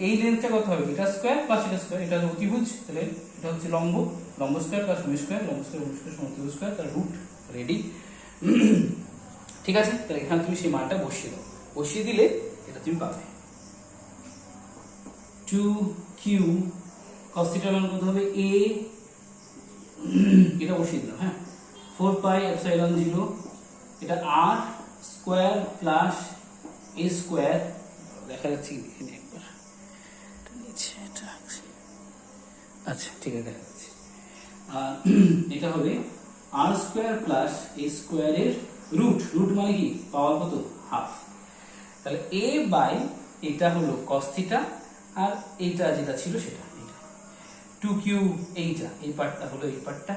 এই লেন্থটা কত হবে? এটা স্কোয়ার প্লাস এটা স্কোয়ার, এটা হচ্ছে অতিভুজ, তাহলে এটা হচ্ছে লম্ব, লম্ব স্কোয়ার প্লাস ভূমি স্কোয়ার, লম্ব স্কোয়ার ভূমি স্কোয়ার সমান অতিভুজ স্কোয়ার, তার রুট রেডি। ঠিক আছে, তাহলে এখানে তুমি সেই মানটা বসিয়ে দাও, বসিয়ে দিলে এটা তুমি পাবে 2q cos θ মান কত হবে? a, এটা বসিয়ে দিলাম, হ্যাঁ, 4 পাই এপসাইলন 0, এটা r square plus a square, দেখা যাচ্ছে এখানে একবার নিচে এটা, আচ্ছা ঠিক আছে, দেখা যাচ্ছে। এটা হবে r স্কোয়ার প্লাস a স্কোয়ারের রুট, রুট মানে কি? পাওয়ার কত? হাফ। তাহলে a বাই এটা হলো cos θ, আর এইটা যেটা ছিল সেটা, এইটা 2q, এইটা এই পার্টটা হলো এই পার্টটা,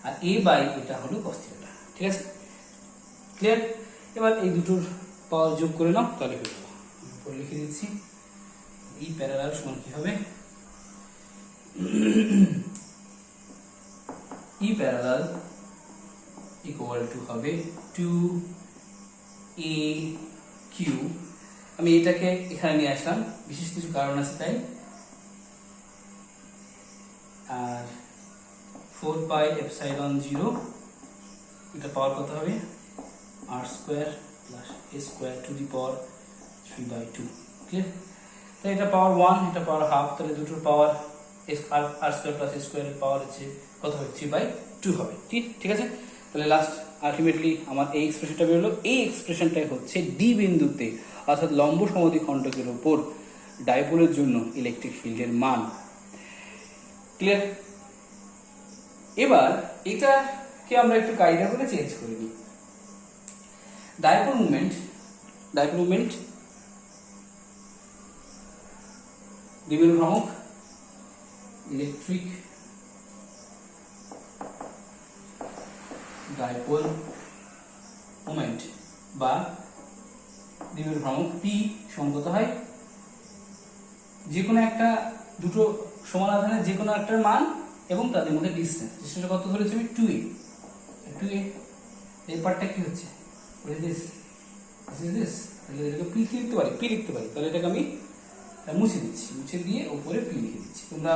আর a বাই এটা হলো cos θ। ঠিক আছে, ক্লিয়ার? এবার এই দুটোর পাওয়ার যোগ করে নাও, তাহলে হয়ে যাবে। উপরে লিখে দিচ্ছি, ই প্যারালাল সমান কি হবে? ই প্যারালাল ইকুয়াল টু হবে 2aq। আমি এটাকে এখানে নিয়ে আসলাম, বিশেষ কিছু কারণ আছে তাই। আর 4 পাই এপসাইলন 0, এটা পাওয়ার কত হবে? r square plus a square to the power 3/2। Clear? তাহলে এটা পাওয়ার 1, এটা পাওয়ার হাফ, তাহলে দুটোর পাওয়ার r স্কোয়ার প্লাস a স্কোয়ারের পাওয়ার হচ্ছে কত হবে? 3/2 হবে। ঠিক আছে, তাহলে লাস্ট আলটিমেটলি আমার এই এক্সপ্রেশনটা বেরোলো। এই এক্সপ্রেশনটাই হচ্ছে ডি বিন্দুতে অর্থাৎ লম্ব সমদ্বিখণ্ডকের উপর ডাইপোলের জন্য ইলেকট্রিক ফিল্ডের মান। ক্লিয়ার? এবার এটাকে আমরা একটু কায়দা করে চেঞ্জ করে নিই। ডাইপোল মুভমেন্ট দ্বিমেরু ভ্রামক, ইলেকট্রিক ডাইপোল মোমেন্ট বা দ্বিমেরু ভ্রামক পি সঙ্গত হয় যে কোনো একটা দুটো সমান আধানের যে কোনো একটার মান এবং তাদের মধ্যে ডিসটেন্স কত ধরেছি আমি? 2a। এই পার্টটা কি হচ্ছে? তাহলে এটাকে পি লিখতে পারি, তাহলে এটাকে আমি মুছে দিচ্ছি, মুছে দিয়ে উপরে পি লিখে দিচ্ছি। তোমরা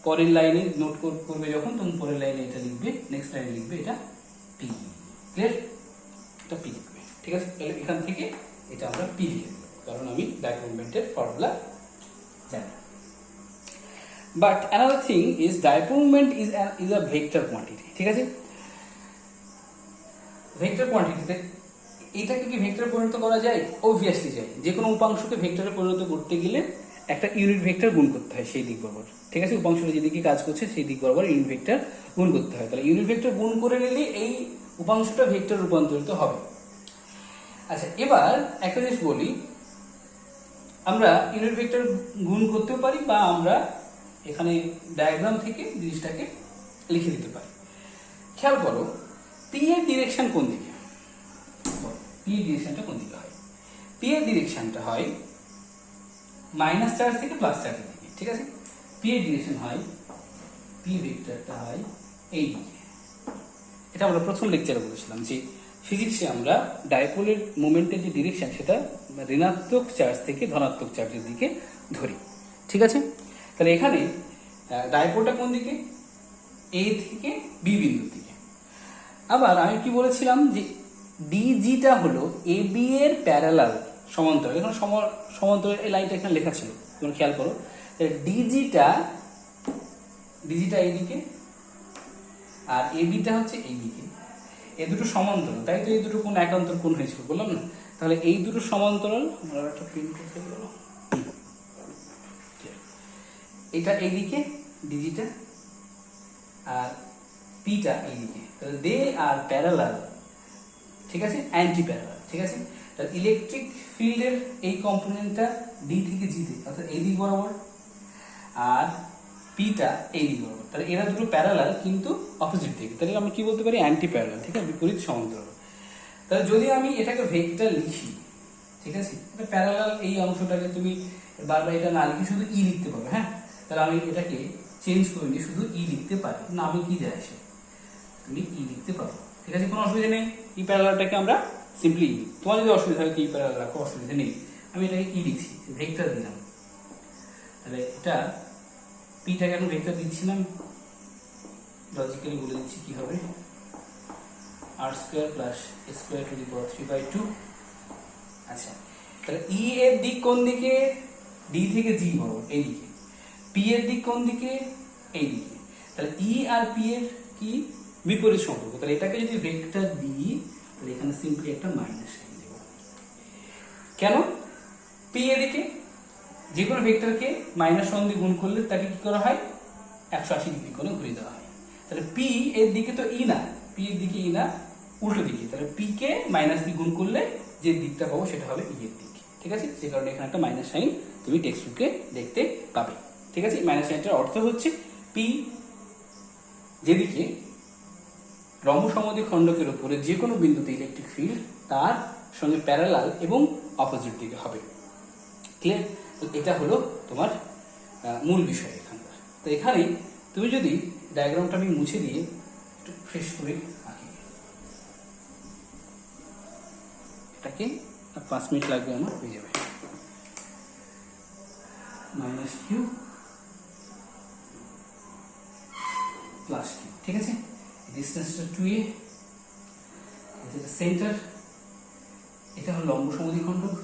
পরের লাইনে নোট করবে যখন, তখন পরের লাইনে এটা লিখবে, নেক্সট লাইনে লিখবে এটা পি। ক্লিয়ার? এটা পি লিখবে। ঠিক আছে, তাহলে এখান থেকে এটা আমরা পি লিখে দেবো, কারণ আমি ডাইপোল মোমেন্টের ফর্মুলা জানি। But another thing is dipole moment is a vector quantity. ঠিক আছে, ভেক্টর কোয়ান্টিটিতে এটাকে কি ভেক্টরে পরিণত করা যায়? অবভিয়াসলি যায়। যে কোনো উপাংশকে ভেক্টরে পরিণত করতে গেলে একটা ইউনিট ভেক্টর গুণ করতে হয় সেই দিক বরাবর। ঠিক আছে, উপাংশটা যেদিকে কাজ করছে সেই দিক বরাবর ইউনিট ভেক্টর গুণ করতে হয়। তাহলে ইউনিট ভেক্টর গুণ করে নিলে এই উপাংশটা ভেক্টর রূপান্তরিত হবে। আচ্ছা, এবার একটা জিনিস বলি, আমরা ইউনিট ভেক্টর গুণ করতেও পারি বা আমরা এখানে ডায়াগ্রাম থেকে জিনিসটাকে লিখে দিতে পারি। খেয়াল করো পি এর ডিরেকশন কোন দিকে, পি এর ডিরেকশনটা কোন দিকে হয়? পি এর ডিরেকশনটা হয় মাইনাস চার্জ থেকে প্লাস চার্জের দিকে, ঠিক আছে? পি এর ডিরেকশন হয়, পি ভেক্টরটা হয় এই দিকে। এটা আমরা প্রথম লেকচারে বলেছিলাম যে ফিজিক্সে আমরা ডাইপোলের মোমেন্টের যে ডিরেকশন সেটা ঋণাত্মক চার্জ থেকে ধনাত্মক চার্জের দিকে ধরি, ঠিক আছে? তাহলে এখানে ডাইপোলটা কোন দিকে? এ থেকে বি বিন্দুর দিকে। আবার আমি কি বলেছিলাম যে ডিজিটা হলো এ বি এর প্যারালাল সমান্তরাল। এখানে সমান্তরাল এই লাইনটা এখানে লেখা ছিল, তোমরা খেয়াল করো। ডিজিটা এইদিকে আর এ বিটা হচ্ছে এইদিকে, এই দুটো সমান্তরাল, তাই তো এই দুটো কোণ একান্তর কোণ হয়েছিল, বললাম না? তাহলে এই দুটো সমান্তরাল, আমরা একটা প্রিন্ট করতে গেল, এটা এইদিকে ডিজিটা আর পিটা এইদিকে, তাহলে দে আর প্যারালাল, ঠিক আছে? অ্যান্টি প্যারালাল, ঠিক আছে? তাহলে ইলেকট্রিক ফিল্ডের এই কম্পোনেন্টটা ডি থেকে জিতে, অর্থাৎ এই দিক বরাবর, আর পিটা এই দিক বরাবর। তাহলে এরা দুটো প্যারালাল কিন্তু অপোজিট দিকে, তাহলে আমি কি বলতে পারি? অ্যান্টি প্যারালাল, ঠিক আছে? বিপরীত সমান্তরাল। তাহলে যদি আমি এটাকে ভেক্টর লিখি, ঠিক আছে? এটা প্যারালাল এই অংশটাকে তুমি বারবার এটা না লিখে শুধু ই লিখতে পারবে, হ্যাঁ? তাহলে আমি এটাকে চেঞ্জ করে নিয়ে শুধু ই লিখতে পারি না, আমি কি যায় আসে, তুমি ই লিখতে পারো, ঠিক আছে? কোনো অসুবিধা নেই। ই প্যারালালটাকে আমরা সিম্পলি, তোমার যদি অসুবিধা হয় ই প্যারালাল রাখো, অসুবিধা নেই। আমি এটাকে ই লিখছি, ভেক্টর দিলাম। তাহলে এটা পিটাকে এখন ভেক্টর দিচ্ছি না, লজিক্যালি বলে দিচ্ছি কি হবে, r square plus square to the power 3/2। আচ্ছা, তাহলে ই এর দিক কোন দিকে? ডি থেকে জি বরাবর এই দিকে। পি এর দিক কোন দিকে? এই দিকে। তাহলে ই আর পি এর কি বিপরীত সম্পর্ক। তাহলে এটাকে যদি ভেক্টর দিই, তাহলে এখানে সিম্পলি একটা মাইনাস সাইন দেব। কেন? পি এর দিকে যে কোনো ভেক্টরকে মাইনাস ওয়ান দিয়ে গুণ করলে তাকে কি করা হয়? 180 ডিগ্রি কোণে ঘুরিয়ে দেওয়া হয়। তাহলে পি এর দিকে তো ই না, পি এর দিকে ই না, উল্টো দিকে। তাহলে পি কে মাইনাস দিয়ে গুণ করলে যে দিকটা পাবো সেটা হবে ই এর দিক, ঠিক আছে? যে কারণে এখানে একটা মাইনাস সাইন তুমি টেক্সট বুকে দেখতে পাবে, ঠিক আছে? মাইনাস সাইনটার অর্থ হচ্ছে পি যেদিকে রম্ব সমদ্বি খণ্ডকের উপরে যে কোনো বিন্দুতে ইলেকট্রিক ফিল্ড তার সঙ্গে প্যারালাল এবং অপোজিট দিকে হবে। ক্লিয়ার? তো এটা হলো তোমার মূল বিষয় এখানকার। তো এখানে তুমি যদি ডায়াগ্রামটা আমি মুছে দিয়ে একটু ফ্রেশ করে আঁকি, এটাকে 5 মিনিট লাগবে, আমার হয়ে যাবে। মাইনাস কিউ প্লাস কিউ, ঠিক আছে? ডিস্টেন্সটা 2a, এটা সেন্টার, এটা হলো লম্ব সমদ্বিখণ্ডক,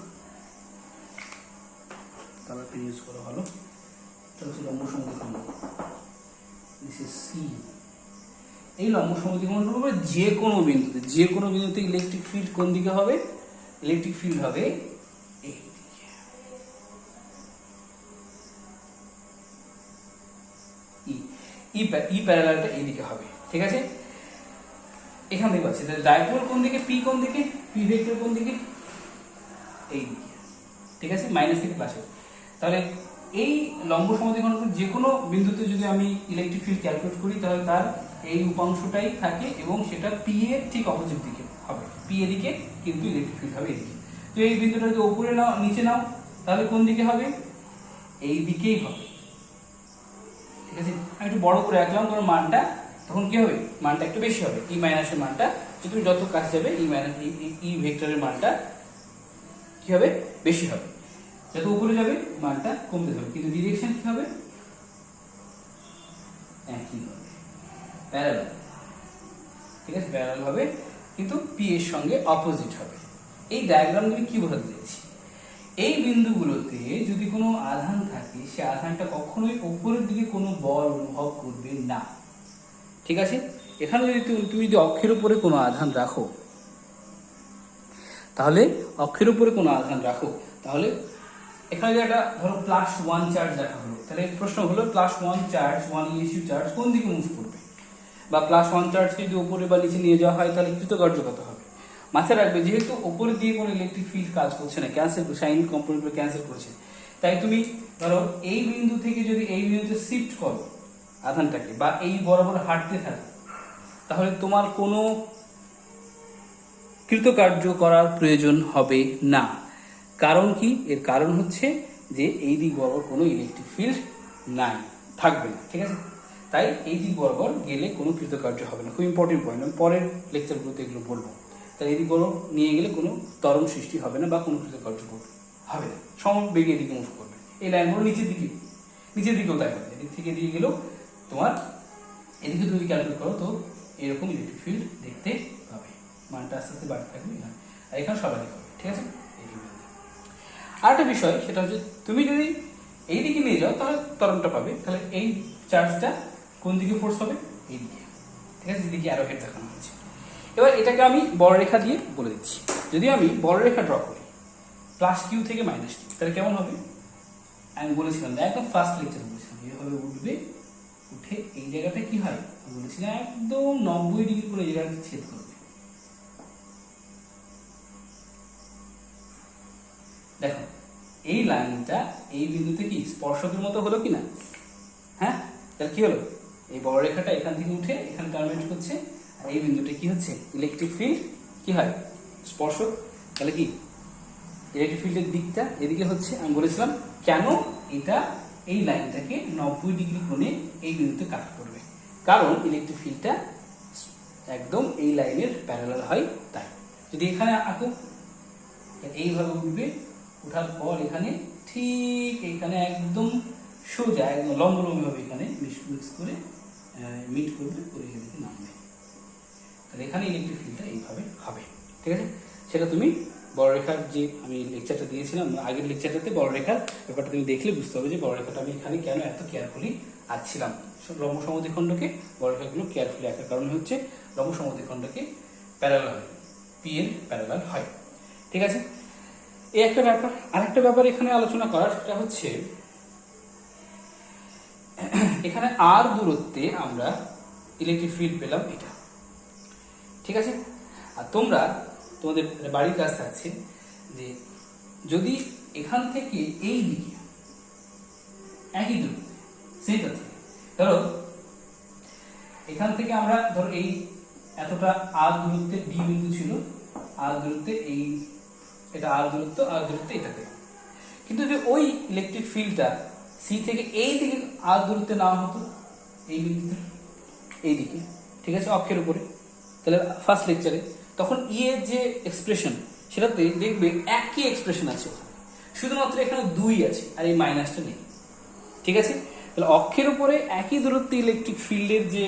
কালারটা ইউজ করা ভালো। এটা হচ্ছে লম্ব সমদ্বিখণ্ডক, দিস ইজ সি। এই লম্ব সমদ্বিখণ্ডক উপরে যে কোনো বিন্দুতে ইলেকট্রিক ফিল্ড কোন দিকে হবে? ইলেকট্রিক ফিল্ড হবে এই দিকে। ই প্যারালালটা এই দিকে হবে, ঠিক আছে? এখান থেকে পাচ্ছি। তাহলে ডাইপোল কোন দিকে? পি কোন দিকে? পি ভেক্টর কোন দিকে? এই দিকে, ঠিক আছে? মাইনাস থেকে প্লাসে। তাহলে এই লম্ব সমদ্বিখণ্ডক যে কোনো বিন্দুতে যদি আমি ইলেকট্রিক ফিল্ড ক্যালকুলেট করি, তাহলে তার এই উপাংশটাই থাকে এবং সেটা পি এর ঠিক অপোজিট দিকে হবে। পি এদিকে কিন্তু ইলেকট্রিক ফিল্ড হবে এদিকে। তো এই বিন্দুটা যদি উপরে নাও নিচে নাও, তাহলে কোন দিকে হবে? এই দিকেই হবে, ঠিক আছে? আমি একটু বড় করে রাখলাম, তোমার মানটা তখন কি হবে? মানটা একটু বেশি হবে। ই মাইনাসের মানটা, তুমি যত কাছে যাবে ই মাইনাস ই ভেক্টরের মানটা কি হবে? বেশি হবে। যত উপরে যাবে মানটা কমতে হবে, কিন্তু ডিরেকশন কি হবে? একই হবে, প্যারালাল, ঠিক আছে? প্যারালাল হবে কিন্তু পি এর সঙ্গে অপোজিট হবে। এই ডায়াগ্রাম আমি কি বোঝাতে চাইছি? এই বিন্দুগুলোতে যদি কোনো আধান থাকে, সে আধানটা কখনোই উপরের দিকে কোনো বল অনুভব করবে না, ঠিক আছে? এখানে যদি তুমি যদি অক্ষের উপরে কোনো আধান রাখো, তাহলে এখানে যদি একটা ধরো +1 চার্জ রাখা হলো, তাহলে প্রশ্ন হলো +1 চার্জ, 1 ইএসইউ চার্জ কোন দিকে মুভ করবে? বা +1 চার্জকে যদি উপরে বা নিচে নিয়ে যাওয়া হয়, তাহলে কৃতকার্য কত হবে? মাথায় রাখবে, যেহেতু উপরের দিকে কোনো ইলেকট্রিক ফিল্ড কাজ করছে না, ক্যান্সেল, সাইন কম্পোনেন্টগুলো ক্যান্সেল করছে, তাই তুমি ধরো এই বিন্দু থেকে যদি এই বিন্দুতে শিফট করো আধানটাকে বা এই বরাবর হাঁটতে থাকো, তাহলে তোমার কোনো কৃতকার্য করার প্রয়োজন হবে না। কারণ কি? এর কারণ হচ্ছে যে এই দিক বরাবর কোনো ইলেকট্রিক ফিল্ড নাই, থাকবে না। ঠিক আছে, তাই এই দিক বরাবর গেলে কোনো কৃতকার্য হবে না। খুব ইম্পর্টেন্ট পয়েন্ট, আমি পরের লেকচারগুলোতে এগুলো বলবো। তাই এই দিক বরাবর নিয়ে গেলে কোনো ত্বরণ সৃষ্টি হবে না বা কোনো কৃতকার্য হবে না, সমবেগে এদিকে মুভ করবে। এই লাইনগুলো নিচের দিকেও তাই হবে। এদিক থেকে দিয়ে গেলেও তোমার এদিকে তুমি ক্যালকুলেট করো তো এরকম ইলেকট্রিক ফিল্ড দেখতে পাবে, মানটা আস্তে আস্তে বাড়তে থাকবে না, আর এখানে সর্বাধিক হবে। ঠিক আছে, আরেকটা বিষয় সেটা হচ্ছে তুমি যদি এই দিকে নিয়ে যাও তাহলে ত্বরণটা পাবে। তাহলে এই চার্জটা কোন দিকে ফোর্স হবে? এই দিকে। ঠিক আছে, যেদিকে অ্যারো হেড দেখানো হয়েছে। এবার এটাকে আমি বড় রেখা দিয়ে বলে দিচ্ছি। যদি আমি বড় রেখা ড্র করি প্লাস কিউ থেকে মাইনাস কিউ, তাহলে কেমন হবে? আমি বলেছিলাম একদম ফার্স্ট লেকচার বলেছিলাম এইভাবে উঠবে, উঠে এই জায়গাটা কি হয় বলেছিলাম একদম 90 ডিগ্রি করে এই জায়গাটা ছেদ করবে। দেখো এই লাইনটা এই বিন্দুতে কি স্পর্শকের মতো হলো কি না? হ্যাঁ, তাহলে কি হলো? এই বড় রেখাটা এখান থেকে উঠে এখানে টার্মিনেট করছে, আর এই বিন্দুটা কি হচ্ছে? ইলেকট্রিক ফিল্ড কি হয়? স্পর্শক। তাহলে কি ইলেকট্রিক ফিল্ডের দিকটা এদিকে হচ্ছে। আমি বলেছিলাম কেন এটা এই লাইনটাকে 90 ডিগ্রি কোণে এই বিন্দুতে কাট করবে, কারণ ইলেকট্রিক ফিল্ডটা একদম এই লাইনের প্যারালাল হয়। তাই যদি এখানে আঁকো এইভাবে উঠবে, উঠার পর এখানে ঠিক এখানে একদম সোজা একদম লম্বলম্বী ভাবে এখানে মিক্স করে মিট করবে, করে এদিকে নামবে। তাহলে এখানে ইলেকট্রিক ফিল্ডটা এইভাবে হবে। ঠিক আছে, সেটা তুমি বড় রেখার যে আমি লেকচারটা দিয়েছিলাম আগের লেকচারটাতে বড় রেখার ব্যাপারটা তুমি দেখলে বুঝতে হবে যে বড় রেখাটা আমি এখানে কেন এত কেয়ারফুলি আঁকছিলাম। লম্ব সমদ্বিখণ্ডকে বড় রেখাগুলো কেয়ারফুলি আঁকার কারণ হচ্ছে লম্ব সমদ্বিখণ্ডকে প্যারালাল হয়, পি এর প্যারালাল হয়। ঠিক আছে, এই একটা ব্যাপার। আরেকটা ব্যাপার এখানে আলোচনা করার সেটা হচ্ছে এখানে আর দূরত্বে আমরা ইলেকট্রিক ফিল্ড পেলাম এটা। ঠিক আছে, আর তোমাদের বাড়ির কাজ থাকছে যে যদি এখান থেকে এই দিকে একই দূরত্বে সেন্টার থেকে ধরো এখান থেকে আমরা ধরো এই এতটা আর দূরত্বে ডি বিন্দু ছিল, আর দূরত্বে এই এটা আর দূরত্বে এটা পেলাম। কিন্তু যদি ওই ইলেকট্রিক ফিল্ডটা সি থেকে এই দিকে আর দূরত্বে নেওয়া হতো এই বিন্দুতে এই দিকে, ঠিক আছে, অক্ষের উপরে, তাহলে ফার্স্ট লেকচারে তখন ই এর যে এক্সপ্রেশন সেটাতে দেখবে একই এক্সপ্রেশন আছে, শুধুমাত্র এখানে 2 আছে আর এই মাইনাসটা নেই। ঠিক আছে, তাহলে অক্ষের উপরে একই দূরত্বে ইলেকট্রিক ফিল্ডের যে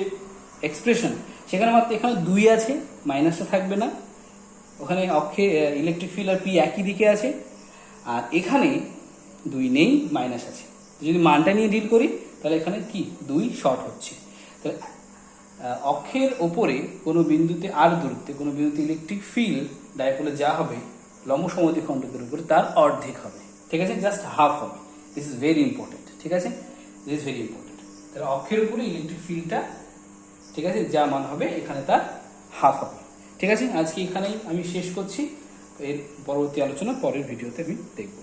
এক্সপ্রেশন সেখানে মাত্র এখানে 2 আছে, মাইনাসটা থাকবে না। ওখানে অক্ষে ইলেকট্রিক ফিল্ড আর পি একই দিকে আছে, আর এখানে 2 নেই, মাইনাস আছে। যদি মানটা নিয়ে ডিল করি তাহলে এখানে কি 2 শর্ট হচ্ছে। তাহলে অক্ষের ওপরে কোনো বিন্দুতে আর দূরত্বে কোনো বিন্দুতে ইলেকট্রিক ফিল্ড ডাইপোলে যা হবে লম্ব সমদ্বিখণ্ডকের উপরে তার অর্ধেক হবে। ঠিক আছে, জাস্ট হাফ হবে। This is very important. ঠিক আছে, দিস ইজ ভেরি ইম্পর্টেন্ট। তাহলে অক্ষের উপরে ইলেকট্রিক ফিল্ডটা ঠিক আছে যা মান হবে এখানে তার হাফ হবে। ঠিক আছে, আজকে এখানেই আমি শেষ করছি। এর পরবর্তী আলোচনা পরের ভিডিওতে আমি দেখব।